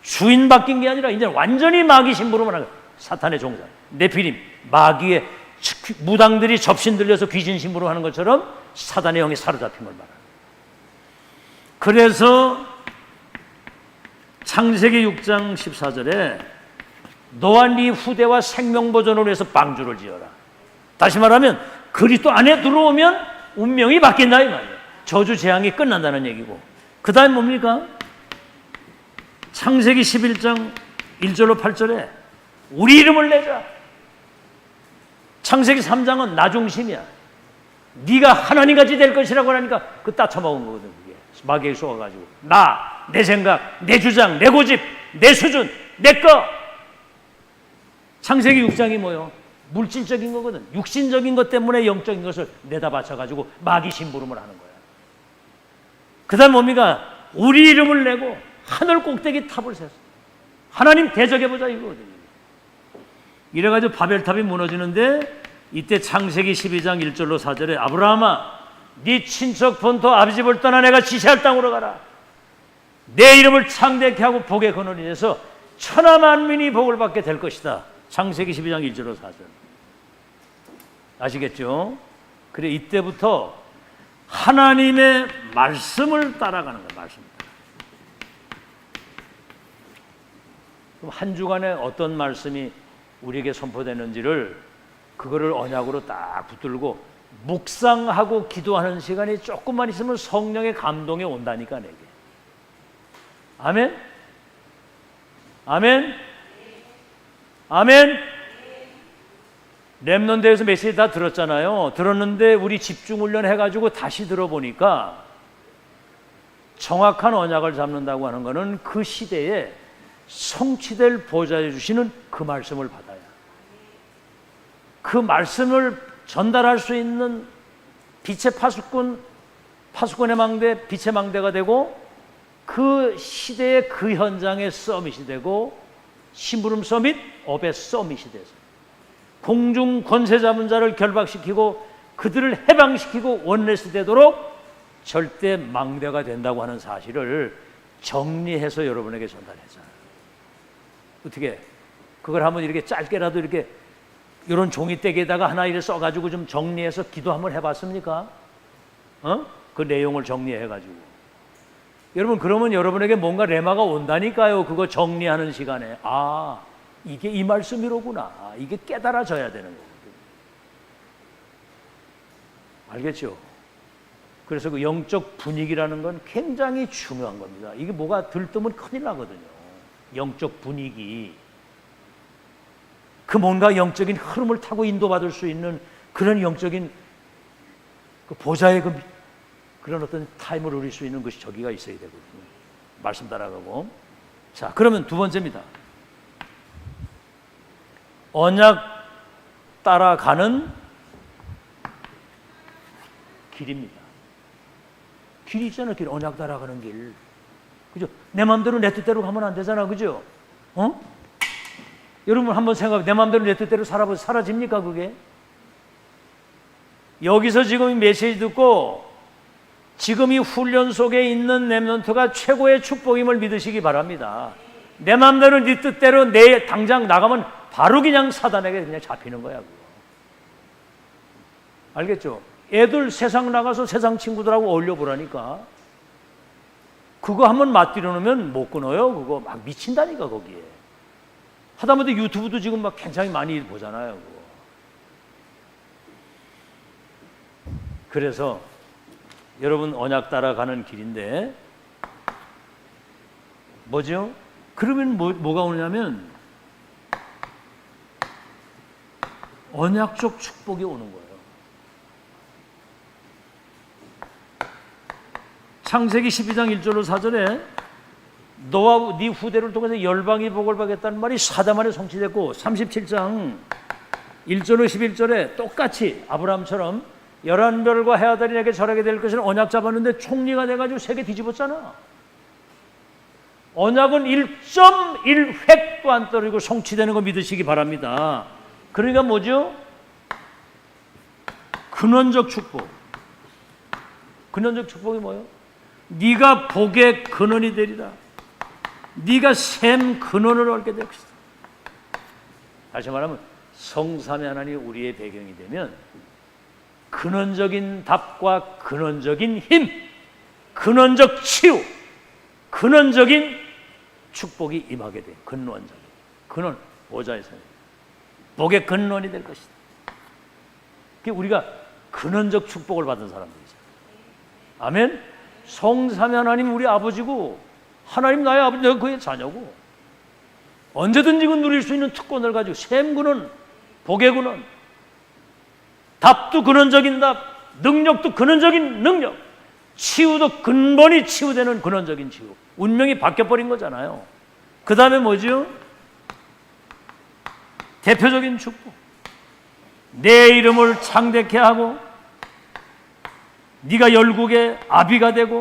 주인 바뀐 게 아니라 이제 완전히 마귀 심부름을 하는 거예요. 사탄의 종자 네피림, 마귀의 무당들이 접신 들려서 귀신 심부름하는 것처럼 사단의 영이 사로잡힘을 말하는. 그래서 창세기 6장 14절에 너와 네 후대와 생명보존을 위해서 방주를 지어라. 다시 말하면 그리스도 안에 들어오면 운명이 바뀐다 이 말이에요. 저주 재앙이 끝난다는 얘기고. 그 다음 뭡니까? 창세기 11장 1절로 8절에 우리 이름을 내자. 창세기 3장은 나 중심이야. 네가 하나님같이 될 것이라고 하니까 그 따쳐먹은 거거든. 그게 마귀에게 속아가지고 나, 내 생각, 내 주장, 내 고집, 내 수준, 내 거. 창세기 6장이 뭐요? 물질적인 거거든. 육신적인 것 때문에 영적인 것을 내다 바쳐가지고 마귀 심부름을 하는 거야. 그 다음 뭡니까? 우리 이름을 내고 하늘 꼭대기 탑을 세웠어. 하나님 대적해보자 이거거든요. 이래가지고 바벨탑이 무너지는데 이때 창세기 12장 1절로 4절에 아브라함아 네 친척 본토 아비집을 떠나 내가 지시할 땅으로 가라. 내 이름을 창대케 하고 복의 근원이 돼서 천하 만민이 복을 받게 될 것이다. 창세기 12장 1절로 4절. 아시겠죠? 그래 이때부터 하나님의 말씀을 따라가는 거예요. 말씀. 그럼 한 주간에 어떤 말씀이 우리에게 선포되는지를 그거를 언약으로 딱 붙들고 묵상하고 기도하는 시간이 조금만 있으면 성령의 감동이 온다니까 내게. 아멘? 아멘? 아멘? 렘넌트에서 메시지 다 들었잖아요. 들었는데 우리 집중훈련 해가지고 다시 들어보니까 정확한 언약을 잡는다고 하는 것은 그 시대에 성취될 보좌해 주시는 그 말씀을 받아야, 그 말씀을 전달할 수 있는 빛의 파수꾼의 망대, 빛의 망대가 되고 그 시대의 그 현장의 서밋이 되고 심부름 서밋, 업의 서밋이 돼서 공중 권세 잡은 자를 결박시키고 그들을 해방시키고 원내스 되도록 절대 망대가 된다고 하는 사실을 정리해서 여러분에게 전달했잖아요. 어떻게 그걸 한번 이렇게 짧게라도 이렇게 이런 종이떼기에다가 하나 이렇게 써가지고 좀 정리해서 기도 한번 해봤습니까? 그 내용을 정리해가지고. 여러분 그러면 여러분에게 뭔가 레마가 온다니까요. 그거 정리하는 시간에 아 이게 이 말씀이로구나. 이게 깨달아져야 되는 거거든요. 알겠죠? 그래서 그 영적 분위기라는 건 굉장히 중요한 겁니다. 이게 뭐가 들뜨면 큰일 나거든요. 영적 분위기. 그 뭔가 영적인 흐름을 타고 인도받을 수 있는 그런 영적인 그 보좌의 그런 어떤 타임을 누릴 수 있는 것이 저기가 있어야 되거든요. 말씀 따라가고. 자, 그러면 두 번째입니다. 언약 따라가는 길입니다. 길이 있잖아요. 길. 언약 따라가는 길. 그죠? 내 마음대로 내 뜻대로 가면 안 되잖아. 그죠? 여러분 한번 생각해. 내 마음대로 내 뜻대로 사라집니까 그게? 여기서 지금 이 메시지 듣고 지금 이 훈련 속에 있는 렘넌트가 최고의 축복임을 믿으시기 바랍니다. 내 마음대로 네 뜻대로 내 당장 나가면 바로 그냥 사단에게 그냥 잡히는 거야. 그거. 알겠죠? 애들 세상 나가서 세상 친구들하고 어울려 보라니까. 그거 한번 맞들여 놓으면 못 끊어요. 그거 막 미친다니까 거기에. 하다못해 유튜브도 지금 막 굉장히 많이 보잖아요. 그거. 그래서 여러분 언약 따라가는 길인데 뭐죠? 그러면 뭐가 오냐면 언약적 축복이 오는 거예요. 창세기 12장 1절로 4절에 너와 네 후대를 통해서 열방이 복을 받겠다는 말이 사자만에 성취됐고 37장 1절로 11절에 똑같이 아브라함처럼 11별과 해아들이 내게 절하게 될 것을 언약 잡았는데 총리가 돼가지고 세계 뒤집었잖아. 언약은 1.1획도 안 떨어지고 성취되는 거 믿으시기 바랍니다. 그러니까 뭐죠? 근원적 축복. 근원적 축복이 뭐예요? 네가 복의 근원이 되리라. 네가 샘 근원을 얻게 될 것이다. 다시 말하면 성삼위 하나님 우리의 배경이 되면 근원적인 답과 근원적인 힘, 근원적 치유, 근원적인 축복이 임하게 돼요. 근원적인 근원 보좌에서 복의 근원이 될 것이다. 그게 우리가 근원적 축복을 받은 사람들이죠. 아멘. 성삼위 하나님 우리 아버지고 하나님 나의 아버지, 내가 그의 자녀고 언제든지 그 누릴 수 있는 특권을 가지고 샘 근원, 복의 근원, 답도 근원적인 답, 능력도 근원적인 능력, 치유도 근본이 치유되는 근원적인 치유. 운명이 바뀌어버린 거잖아요. 그 다음에 뭐죠? 대표적인 축복. 내 이름을 창대케 하고 네가 열국의 아비가 되고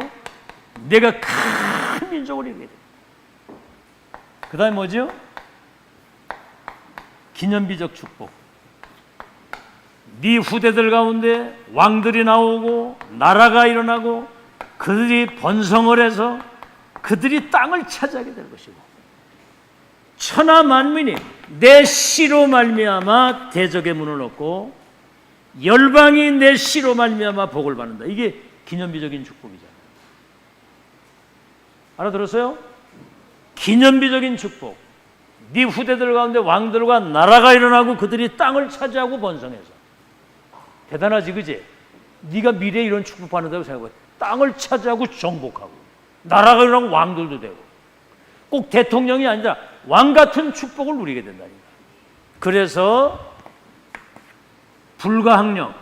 내가 큰 민족을 이루게 돼. 그 다음에 뭐죠? 기념비적 축복. 네 후대들 가운데 왕들이 나오고 나라가 일어나고 그들이 번성을 해서 그들이 땅을 차지하게 될 것이고 천하 만민이 내 씨로 말미암아 대적의 문을 얻고 열방이 내 씨로 말미암아 복을 받는다. 이게 기념비적인 축복이잖아요. 알아들었어요? 기념비적인 축복. 네 후대들 가운데 왕들과 나라가 일어나고 그들이 땅을 차지하고 번성해서 대단하지, 그지? 네가 미래에 이런 축복 받는다고 생각해. 땅을 차지하고 정복하고 나라가 일어나고 왕들도 되고 꼭 대통령이 아니라 왕 같은 축복을 누리게 된다니까. 그래서 불가항력.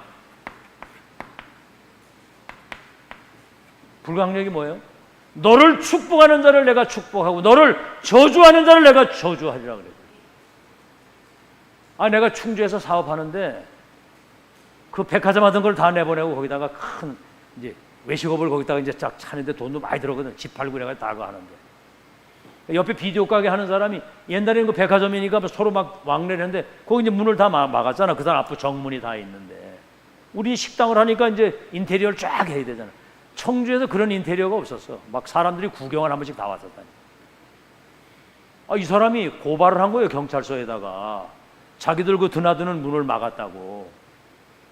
불가항력이 뭐예요? 너를 축복하는 자를 내가 축복하고 너를 저주하는 자를 내가 저주하리라 그래요. 아, 내가 충주에서 사업하는데 그 백화점 하던 걸 다 내보내고 거기다가 큰 이제 외식업을 거기다가 이제 쫙 차는데 돈도 많이 들어거든. 집 팔고 그래가 다 하는데 옆에 비디오 가게 하는 사람이 옛날에는 그 백화점이니까 서로 막 왕래를 했는데 거기 이제 문을 다 막았잖아. 그 사람 앞에 정문이 다 있는데 우리 식당을 하니까 이제 인테리어를 쫙 해야 되잖아. 청주에서 그런 인테리어가 없었어. 막 사람들이 구경을 한 번씩 다 왔었다니. 아, 이 사람이 고발을 한 거예요. 경찰서에다가 자기들 그 드나드는 문을 막았다고.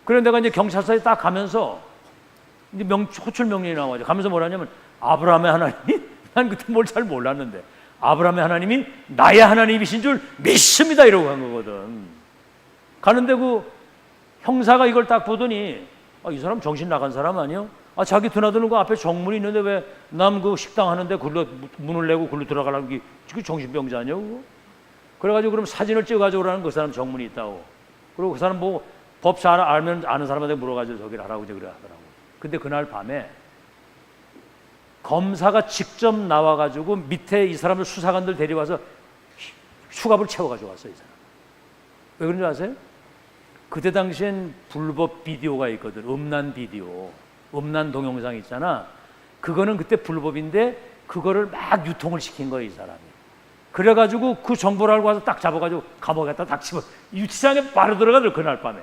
그래 내가 이제 경찰서에 딱 가면서 이제 호출 명령이 나와가지고 가면서 뭐라냐면 아브라함의 하나님이 난 그때 뭘 잘 몰랐는데 아브라함의 하나님이 나의 하나님이신 줄 믿습니다 이러고 간 거거든. 가는데 그 형사가 이걸 딱 보더니 아, 이 사람 정신 나간 사람 아니요? 아, 자기 드나드는 거 앞에 정문이 있는데 왜 남 그 식당 하는데 글로 문을 내고 글로 들어가라는 게 지금 정신병자 아니요? 그래가지고 그럼 사진을 찍어가지고 오라는 그 사람 정문이 있다고. 그리고 그 사람 뭐 법 잘 알면 아는 사람한테 물어가지고 저기를 하라고 이제 그래 하더라고. 근데 그날 밤에 검사가 직접 나와가지고 밑에 이 사람들 수사관들 데려와서 수갑을 채워가지고 왔어요. 이 사람. 왜 그런 줄 아세요? 그때 당시엔 불법 비디오가 있거든. 음란 비디오, 음란 동영상 있잖아. 그거는 그때 불법인데 그거를 막 유통을 시킨 거예요. 이 사람이. 그래가지고 그 정보를 알고 와서 딱 잡아가지고 감옥에다 딱 집어 유치장에 바로 들어가더라고. 그날 밤에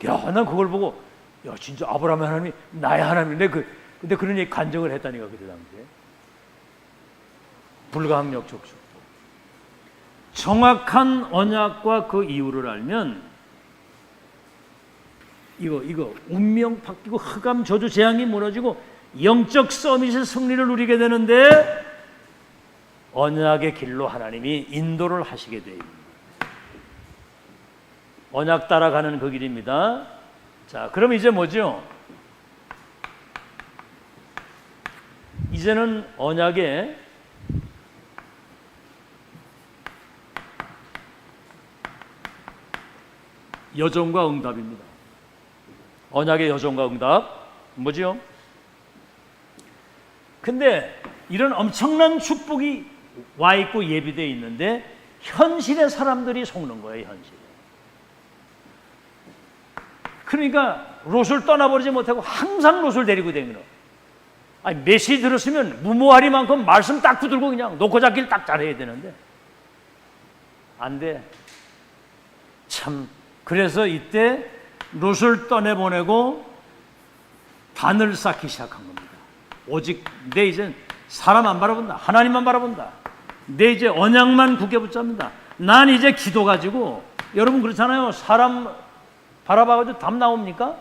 야, 난 그걸 보고 야, 진짜 아브라함의 하나님이 나의 하나님인데 근데 그런 얘기 간증을 했다니까 그때 당시에. 불가항력적 축복. 정확한 언약과 그 이유를 알면 이거 운명 바뀌고 흑암 저주 재앙이 무너지고 영적 서밋의 승리를 누리게 되는데 언약의 길로 하나님이 인도를 하시게 됩니다. 언약 따라가는 그 길입니다. 자, 그럼 이제 뭐죠? 이제는 언약의 여정과 응답입니다. 언약의 여정과 응답 뭐죠? 근데 이런 엄청난 축복이 와 있고 예비되어 있는데 현실의 사람들이 속는 거예요. 현실에. 그러니까 롯을 떠나버리지 못하고 항상 롯을 데리고 다니는 거예요. 아니, 메시지 들었으면 무모하리만큼 말씀 딱 붙들고 그냥 놓고 잡기를 딱 잘해야 되는데 안 돼. 참, 그래서 이때 롯을 떠내보내고 단을 쌓기 시작한 겁니다. 오직 내 이제 사람 안 바라본다. 하나님만 바라본다. 내 이제 언약만 굳게 붙잡는다. 난 이제 기도 가지고, 여러분 그렇잖아요. 사람 바라봐가지고 답 나옵니까?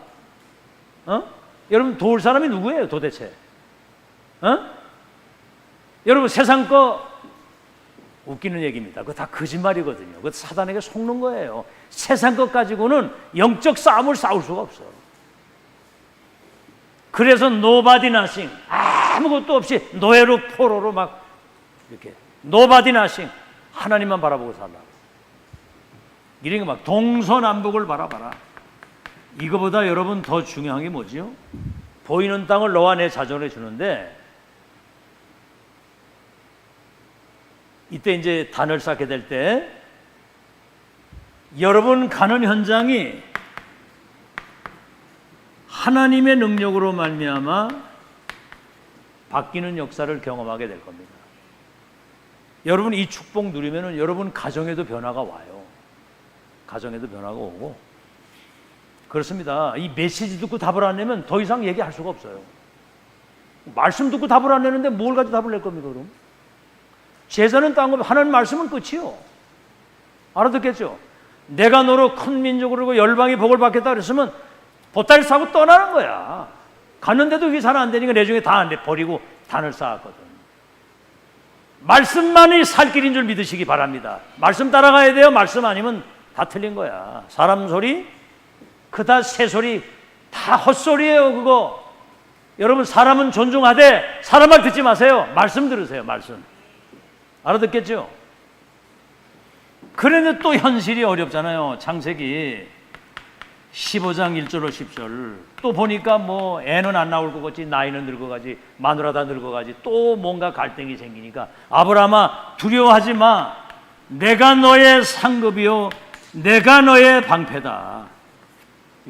여러분 도울 사람이 누구예요 도대체? 여러분 세상 거 웃기는 얘기입니다. 그거 다 거짓말이거든요. 그거 사단에게 속는 거예요. 세상 것 가지고는 영적 싸움을 싸울 수가 없어. 그래서 nobody nothing, 아무것도 없이 노예로 포로로 막 이렇게 nobody nothing, 하나님만 바라보고 살라. 이런 거 막 동서남북을 바라봐라. 이거보다 여러분 더 중요한 게 뭐지요? 보이는 땅을 너와 내 자손에 주는데 이때 이제 단을 쌓게 될 때 여러분 가는 현장이 하나님의 능력으로 말미암아 바뀌는 역사를 경험하게 될 겁니다. 여러분 이 축복 누리면은 여러분 가정에도 변화가 와요. 가정에도 변화가 오고 그렇습니다. 이 메시지 듣고 답을 안 내면 더 이상 얘기할 수가 없어요. 말씀 듣고 답을 안 내는데 뭘 가지고 답을 낼 겁니까 그럼? 제자는 딴 거면 하나님 말씀은 끝이요. 알아듣겠죠? 내가 너로 큰 민족으로 그리고 열방이 복을 받겠다 그랬으면 보따리 싸고 떠나는 거야. 갔는데도 이게 잘 안 되니까 내 중에 다 버리고 단을 쌓았거든. 말씀만이 살 길인 줄 믿으시기 바랍니다. 말씀 따라가야 돼요. 말씀 아니면 다 틀린 거야. 사람 소리, 그다 새 소리 다 헛소리예요. 그거. 여러분 사람은 존중하되 사람 말 듣지 마세요. 말씀 들으세요. 말씀. 알아듣겠죠? 그런데 또 현실이 어렵잖아요. 창세기 15장 1절로 10절 또 보니까 뭐 애는 안 나올 것 같지, 나이는 늙어가지, 마누라다 늙어가지, 또 뭔가 갈등이 생기니까 아브라함아 두려워하지 마. 내가 너의 상급이요 내가 너의 방패다.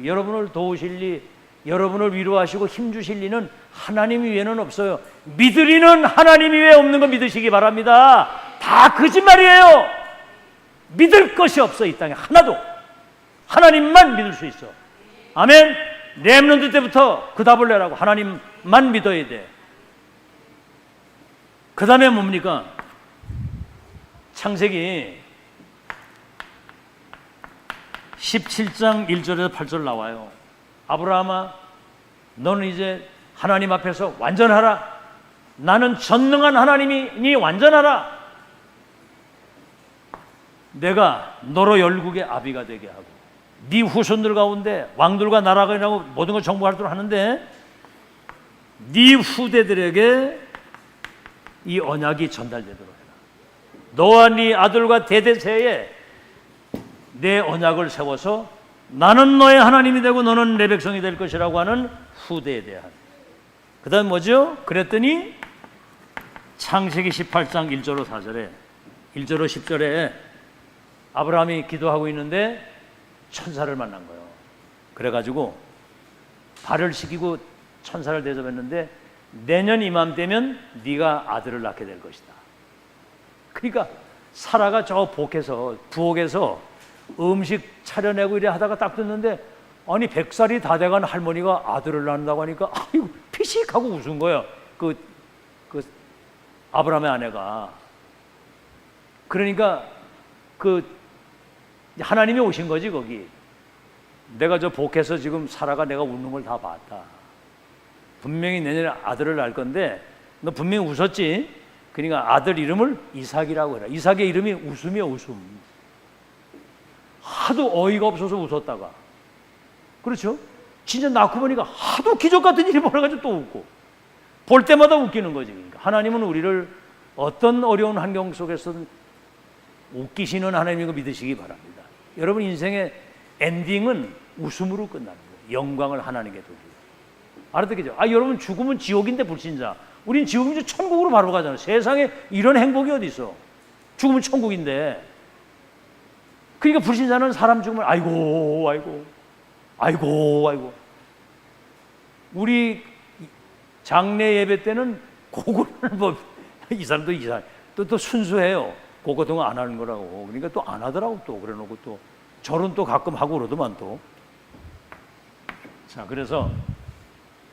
여러분을 도우실 리, 여러분을 위로하시고 힘주실 리는 하나님 위에는 없어요. 믿을 이는 하나님 위에 없는 거 믿으시기 바랍니다. 다 거짓말이에요. 믿을 것이 없어. 이 땅에 하나도. 하나님만 믿을 수 있어. 아멘. 렘넌트 때부터 그 답을 내라고. 하나님만 믿어야 돼. 그 다음에 뭡니까? 창세기 17장 1절에서 8절 나와요. 아브라함아 너는 이제 하나님 앞에서 완전하라. 나는 전능한 하나님이니 완전하라. 내가 너로 열국의 아비가 되게 하고 네 후손들 가운데 왕들과 나라가 일어나고 모든 걸 정복하도록 하는데 네 후대들에게 이 언약이 전달되도록 해라. 너와 네 아들과 대대세에 내 언약을 세워서 나는 너의 하나님이 되고 너는 내 백성이 될 것이라고 하는 후대에 대한. 그 다음 뭐죠? 그랬더니 창세기 18장 1절로 4절에 1절로 10절에 아브라함이 기도하고 있는데 천사를 만난 거예요. 그래가지고 발을 시키고 천사를 대접했는데 내년 이맘때면 네가 아들을 낳게 될 것이다. 그러니까 사라가 저 부엌에서 음식 차려내고 이래 하다가 딱 듣는데 아니 100살이 다 돼간 할머니가 아들을 낳는다고 하니까 아이고 피식하고 웃은 거예요. 그 아브라함의 아내가. 그러니까 하나님이 오신 거지 거기. 내가 저 복해서 지금 사라가 내가 웃는 걸 다 봤다. 분명히 내년에 아들을 낳을 건데 너 분명히 웃었지. 그러니까 아들 이름을 이삭이라고 해라. 이삭의 이름이 웃음이야 웃음. 하도 어이가 없어서 웃었다가 그렇죠? 진짜 낳고 보니까 하도 기적 같은 일이 벌어가지고 또 웃고 볼 때마다 웃기는 거지. 그러니까 하나님은 우리를 어떤 어려운 환경 속에서든 웃기시는 하나님인 거 믿으시기 바랍니다. 여러분 인생의 엔딩은 웃음으로 끝나는 거예요. 영광을 하나님께 돌리고. 알아듣겠죠? 여러분 죽으면 지옥인데 불신자. 우린 지옥이면 천국으로 바로 가잖아요. 세상에 이런 행복이 어디 있어? 죽으면 천국인데. 그러니까 불신자는 사람 죽으면 아이고. 우리 장례 예배 때는 그거를 이 사람도 또 순수해요. 그거 같은 거 안 하는 거라고. 그러니까 또 안 하더라고 또 그래 놓고 또 절은 또 가끔 하고 그러더만 또. 자, 그래서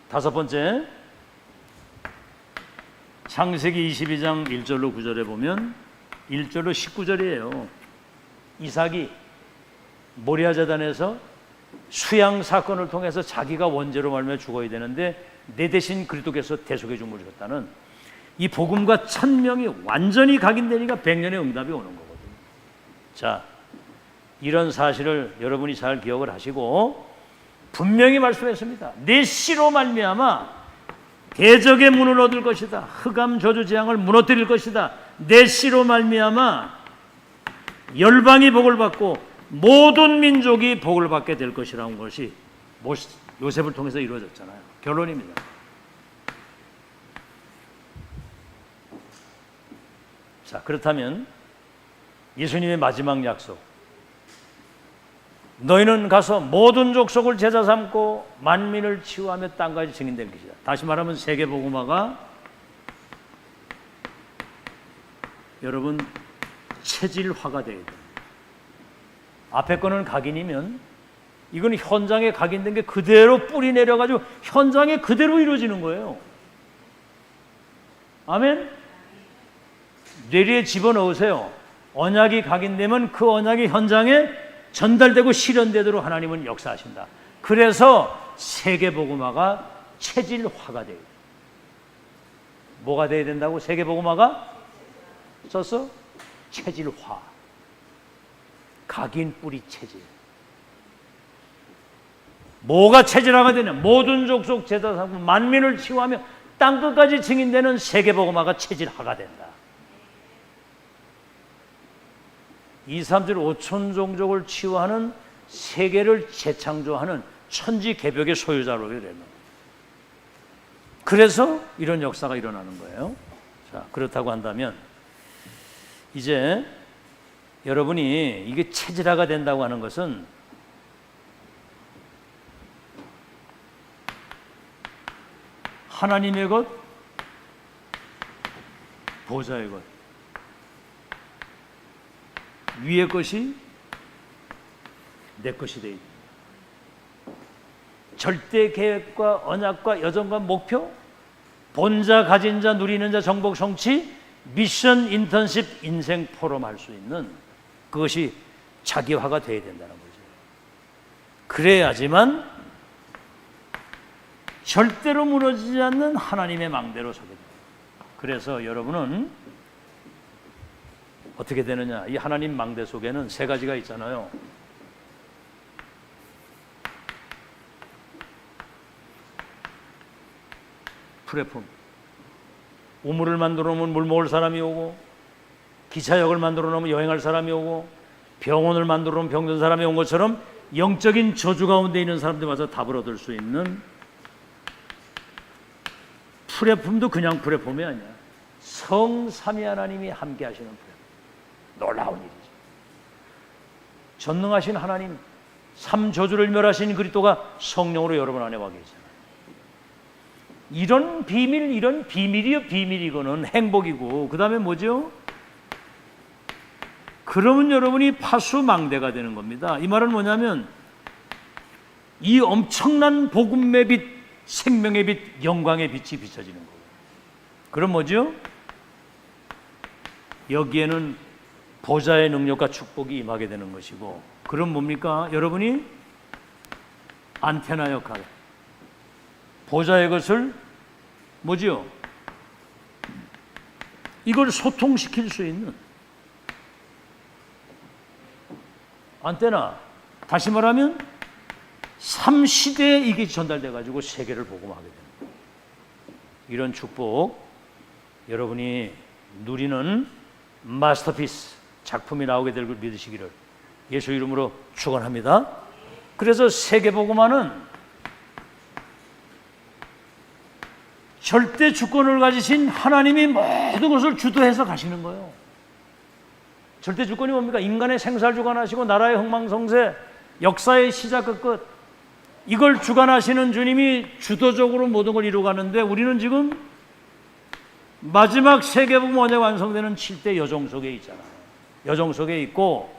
다섯 번째 창세기 22장 1절로 9절에 보면 1절로 19절이에요. 이삭이 모리아 제단에서 수양 사건을 통해서 자기가 원죄로 말미암아 죽어야 되는데 내 대신 그리스도께서 대속의 죽음을 주셨다는 이 복음과 천명이 완전히 각인되니까 100년의 응답이 오는 거거든요. 자, 이런 사실을 여러분이 잘 기억을 하시고 분명히 말씀했습니다. 내 씨로 말미암아 대적의 문을 얻을 것이다. 흑암 저주 재앙을 무너뜨릴 것이다. 내 씨로 말미암아 열방이 복을 받고 모든 민족이 복을 받게 될 것이라는 것이 요셉을 통해서 이루어졌잖아요. 결론입니다. 자, 그렇다면 예수님의 마지막 약속, 너희는 가서 모든 족속을 제자 삼고 만민을 치유하며 땅까지 증인될 것이다. 다시 말하면 세계복음화가 여러분 체질화가 되어야 됩니다. 앞에 거는 각인이면 이건 현장에 각인된 게 그대로 뿌리 내려가지고 현장에 그대로 이루어지는 거예요. 아멘? 뇌리에 집어넣으세요. 언약이 각인되면 그 언약이 현장에 전달되고 실현되도록 하나님은 역사하신다. 그래서 세계복음화가 체질화가 돼요. 뭐가 돼야 된다고? 세계복음화가 썼어? 체질화. 각인 뿌리 체질. 뭐가 체질화가 되냐? 모든 족속 제자 삼고 만민을 치유하며 땅끝까지 증인되는 세계복음화가 체질화가 된다. 2, 3절 5천 종족을 치유하는 세계를 재창조하는 천지 개벽의 소유자로 되는. 그래서 이런 역사가 일어나는 거예요. 자, 그렇다고 한다면 이제 여러분이 이게 체질화가 된다고 하는 것은 하나님의 것, 보좌의 것, 위의 것이 내 것이 되어 있다. 절대 계획과 언약과 여정과 목표, 본자, 가진 자, 누리는 자, 정복, 성취, 미션, 인턴십, 인생 포럼 할 수 있는 그것이 자기화가 되어야 된다는 거죠. 그래야지만 절대로 무너지지 않는 하나님의 망대로 서게 됩니다. 그래서 여러분은 어떻게 되느냐? 이 하나님 망대 속에는 세 가지가 있잖아요. 플랫폼. 우물을 만들어 놓으면 물 먹을 사람이 오고, 기차역을 만들어 놓으면 여행할 사람이 오고, 병원을 만들어 놓으면 병든 사람이 온 것처럼 영적인 저주 가운데 있는 사람들이 와서 답을 얻을 수 있는 플랫폼도 그냥 플랫폼이 아니야. 성삼위 하나님이 함께 하시는 플랫폼. 놀라운 일이죠. 전능하신 하나님, 삼저주를 멸하신 그리스도가 성령으로 여러분 안에 와 계시잖아요. 이런 비밀, 이런 비밀이요, 비밀이고는 행복이고, 그 다음에 뭐죠? 그러면 여러분이 파수망대가 되는 겁니다. 이 말은 뭐냐면 이 엄청난 복음의 빛, 생명의 빛, 영광의 빛이 비춰지는 거예요. 그럼 뭐죠? 여기에는 보좌의 능력과 축복이 임하게 되는 것이고, 그럼 뭡니까? 여러분이 안테나 역할, 보좌의 것을 뭐지요? 이걸 소통시킬 수 있는 안테나, 다시 말하면 3시대에 이게 전달돼 가지고 세계를 복음하게 됩니다. 이런 축복 여러분이 누리는 마스터피스 작품이 나오게 될 걸 믿으시기를 예수 이름으로 축원합니다. 그래서 세계 복음화는 절대 주권을 가지신 하나님이 모든 것을 주도해서 가시는 거예요. 절대 주권이 뭡니까? 인간의 생사를 주관하시고 나라의 흥망성쇠, 역사의 시작과 끝, 이걸 주관하시는 주님이 주도적으로 모든 걸 이루어가는데, 우리는 지금 마지막 세계복음 언약 완성되는 7대 여정 속에 있잖아요. 여정 속에 있고,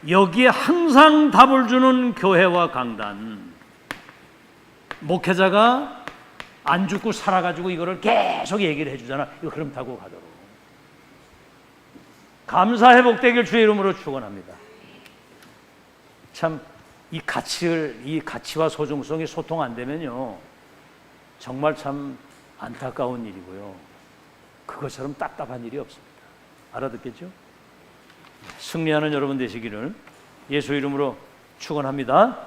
여기에 항상 답을 주는 교회와 강단, 목회자가 안 죽고 살아가지고 이거를 계속 얘기를 해주잖아. 이거 흐름 타고 가도록. 감사 회복되길 주의 이름으로 축원합니다. 참 이 가치와 소중성이 소통 안 되면요, 정말 참 안타까운 일이고요, 그것처럼 답답한 일이 없습니다. 알아듣겠죠? 승리하는 여러분 되시기를 예수 이름으로 축원합니다.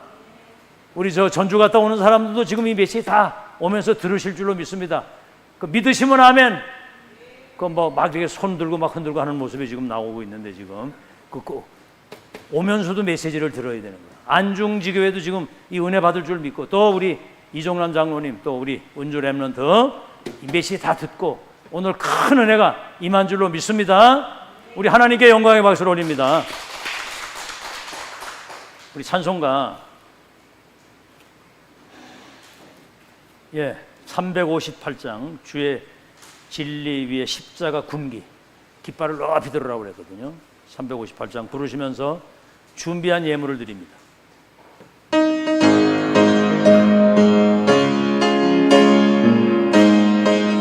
우리 저 전주 갔다 오는 사람들도 지금 이 메시지 다 오면서 들으실 줄로 믿습니다. 그 믿으시면 아멘. 그 뭐 막 이렇게 손 들고 막 흔들고 하는 모습이 지금 나오고 있는데, 지금 그 오면서도 메시지를 들어야 되는 거예요. 안중지교회도 지금 이 은혜 받을 줄 믿고, 또 우리 이종란 장로님, 또 우리 은주 랩런트 이 메시지 다 듣고 오늘 큰 은혜가 임한 줄로 믿습니다. 우리 하나님께 영광의 박수를 올립니다. 우리 찬송가 358장 주의 진리 위에 십자가 군기, 깃발을 높이 들으라고 그랬거든요. 358장 부르시면서 준비한 예물을 드립니다.